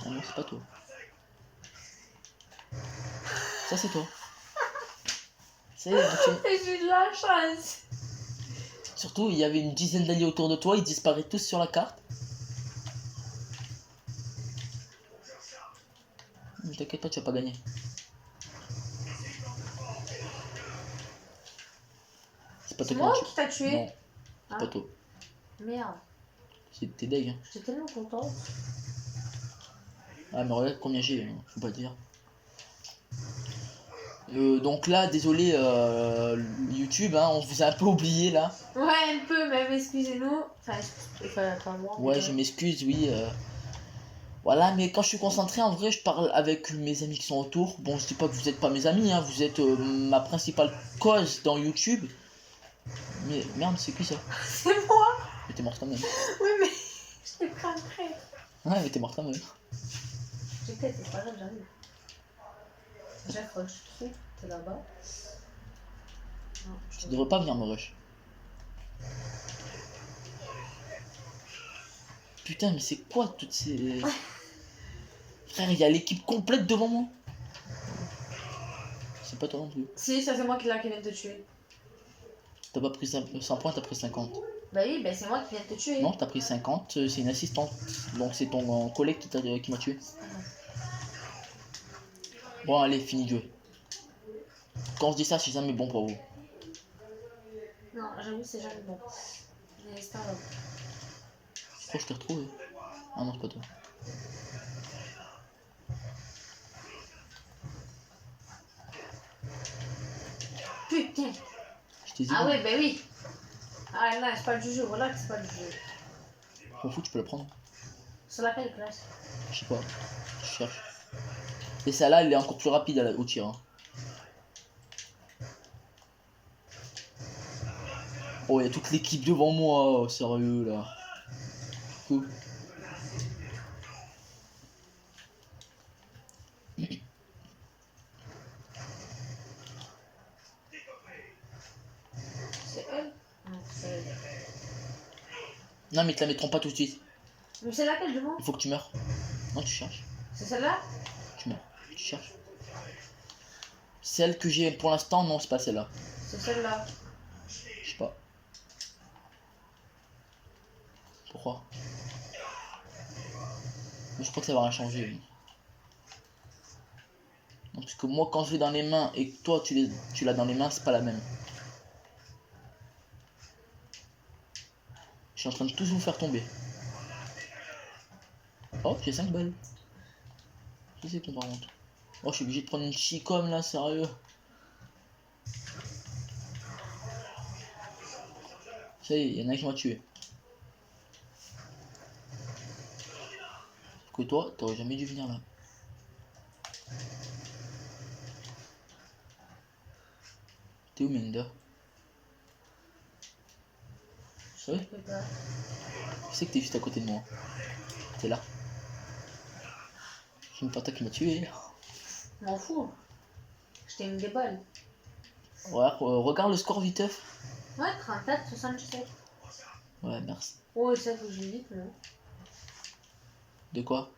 Ah non, c'est pas toi. Ça c'est toi. Ça y est, J'ai de la chance. surtout, il y avait une dizaine d'alliés autour de toi, ils disparaissent tous sur la carte. Ne t'inquiète pas, tu vas pas gagner. C'est pas C'est toi moi qui qui t'a tué. Non, c'est Ah. pas toi. Merde. T'es deg. Hein. J'étais tellement contente. Ah mais regarde combien j'ai, hein, faut pas le dire. Donc là, désolé YouTube, hein, on vous a un peu oublié là. Ouais, un peu, même, excusez-nous. Enfin, pas moi. Ouais, mais- je m'excuse, oui. Voilà, mais quand je suis concentré, en vrai, je parle avec mes amis qui sont autour. Bon, je dis pas que vous êtes pas mes amis, hein, vous êtes ma principale cause dans YouTube. Mais merde, c'est qui ça? C'est moi. Mais t'es morte quand même. Oui, mais je t'ai pris après. Ouais, mais t'es morte quand même. J'étais, c'est pas grave, j'arrive. Déjà, faut que je te trouve. T'es là-bas. Non, Tu devrais pas venir me rush. Putain, mais c'est quoi toutes ces... Frère, il y a l'équipe complète devant moi. C'est pas toi non plus. Si, ça c'est moi qui vient de te tuer. T'as pas pris 100 points, t'as pris 50. Bah oui, bah c'est moi qui viens de te tuer. Non, t'as pris 50, c'est une assistante. Donc c'est ton collègue qui m'a tué. Bon, allez, fini de jouer. Quand on se dit ça, c'est jamais bon pour vous. Non, j'avoue, c'est jamais bon. Mais c'est pas grave. Je crois que je t'ai retrouvé. Ah non, c'est pas toi. Putain. Je t'ai dit. Ah ouais, bah oui. Ah non, c'est pas du jeu, voilà que c'est pas du jeu. M'en fous, tu peux le prendre. C'est laquelle classe? Je sais pas. Je cherche. Et celle-là, elle est encore plus rapide au tir. Hein. Oh, il y a toute l'équipe devant moi. Oh, sérieux, là. Cool. C'est elle? Non, c'est elle. Non, mais ils te la mettront pas tout de suite. Mais c'est laquelle du monde? Il faut que tu meurs. Non, tu cherches. C'est celle-là? Tu meurs. Tu cherches. Celle que j'ai pour l'instant, non, c'est pas celle-là. C'est celle-là. Je sais pas. Pourquoi? Mais je crois que ça va rien changer. Non, parce que moi, quand je l'ai dans les mains et que toi, tu l'as dans les mains, c'est pas la même. Je suis en train de tous vous faire tomber. Oh, j'ai 5 balles. Je sais qu'on par contre. Oh, je suis obligé de prendre une chicom là, sérieux. Ça y est, il y en a un qui m'a tué. Que toi, t'aurais jamais dû venir là. T'es où, Menda? Ouais, je sais que t'es juste à côté de moi. T'es là. C'est une pata qui m'a tué. M'en fous. Je t'ai mis des balles. Ouais, regarde le score viteuf. Ouais, 34, 77. Ouais, merci. Oh, ça faut que je vite, mais. De quoi?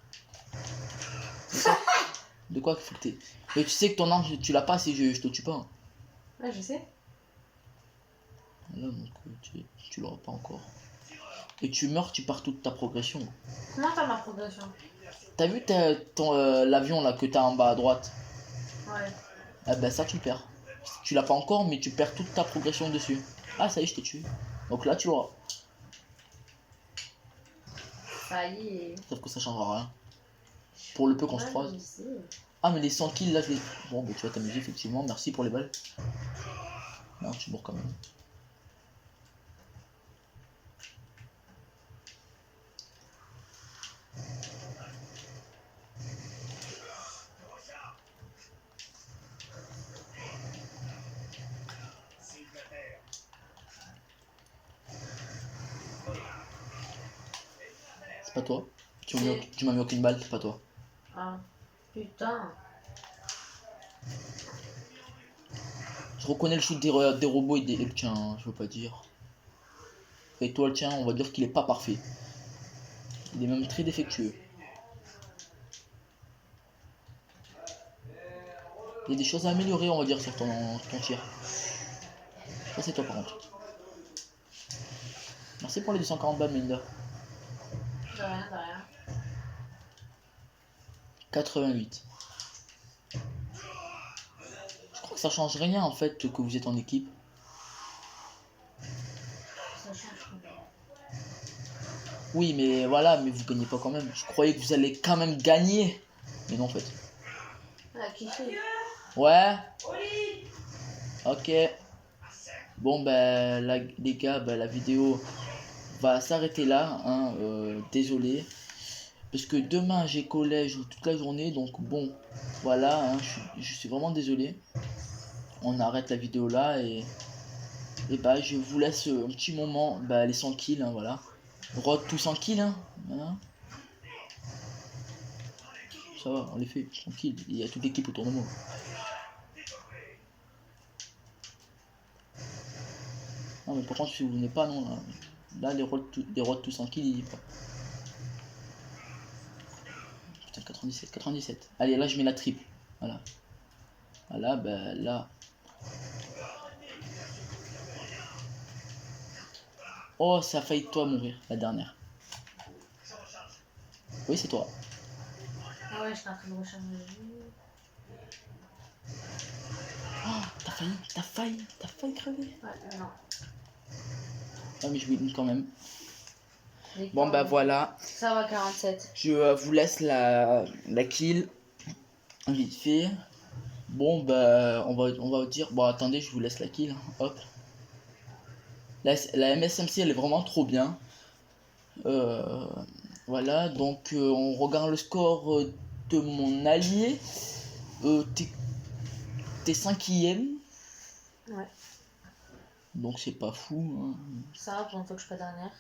De quoi qu'il faut que t'aies. Mais tu sais que ton arme, tu l'as pas si je te tue pas. Hein. Ouais, je sais. Là, donc tu l'auras pas encore. et tu meurs, tu perds toute ta progression. Comment t'as ma progression? T'as vu l'avion là que t'as en bas à droite? Ouais. Ah ben ça tu le perds. Tu l'as pas encore mais tu perds toute ta progression dessus. Ah ça y est je t'ai tué. Donc là tu l'auras. Ça y est. Sauf que ça changera rien. Pour le peu qu'on se Ouais, croise. je sais. Ah mais les 100 kills là je les... Bon bah tu vas t'amuser effectivement. Merci pour les balles. Non tu mourres quand même. C'est pas toi. Tu m'as mis aucune balle, c'est pas toi. Ah. Putain. Je reconnais le shoot des robots et le tien, hein, je veux pas dire. Et toi le tien, on va dire qu'il est pas parfait. Il est même très défectueux. Il y a des choses à améliorer, on va dire, sur ton tir. Ça c'est toi par contre. Merci pour les 240 balles, Melinda. De rien, de rien. 88. Je crois que ça change rien en fait que vous êtes en équipe. Ça change quoi? Oui mais voilà, mais vous gagnez pas quand même. Je croyais que vous allez quand même gagner. Mais non en fait. Ah, qui fait? Ouais. Ok. Bon ben les gars, ben, la vidéo va s'arrêter là. Hein, désolé. Parce que demain j'ai collège toute la journée. Donc bon, voilà. Hein, je suis vraiment désolé. On arrête la vidéo là et bah je vous laisse un petit moment. Bah les 100 kills, hein, voilà. Road tout 100 kills. Hein, voilà. Ça va, on les fait, tranquille. Il y a toute l'équipe autour de moi. Non mais par contre si vous venez pas, non. Là les road tout 100 kills, il y est pas. Putain 97. Allez là je mets la triple. Voilà. Voilà bah là. Oh ça a failli toi mourir, la dernière. Oui c'est toi. Ah ouais, je suis en train de recharger. Oh t'as failli crever. Ouais, non. Ah mais je win quand même. J'ai Bon pas bah envie. voilà. Ça va, 47. Je vous laisse la kill. Vite fait. Bon bah on va dire. Bon attendez, je vous laisse la kill. Hop. La MSMC elle est vraiment trop bien. Euh, voilà, donc on regarde le score de mon allié. T'es 5ème. Ouais. Donc c'est pas fou. Hein. Ça va pour une fois que je suis pas dernière.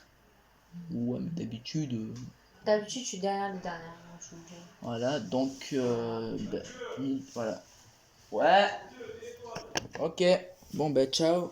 Ouais mais d'habitude. D'habitude, je suis derrière les dernières. Je vous le dis. Voilà, donc bah, voilà. Ouais. Ok. Bon bah ciao.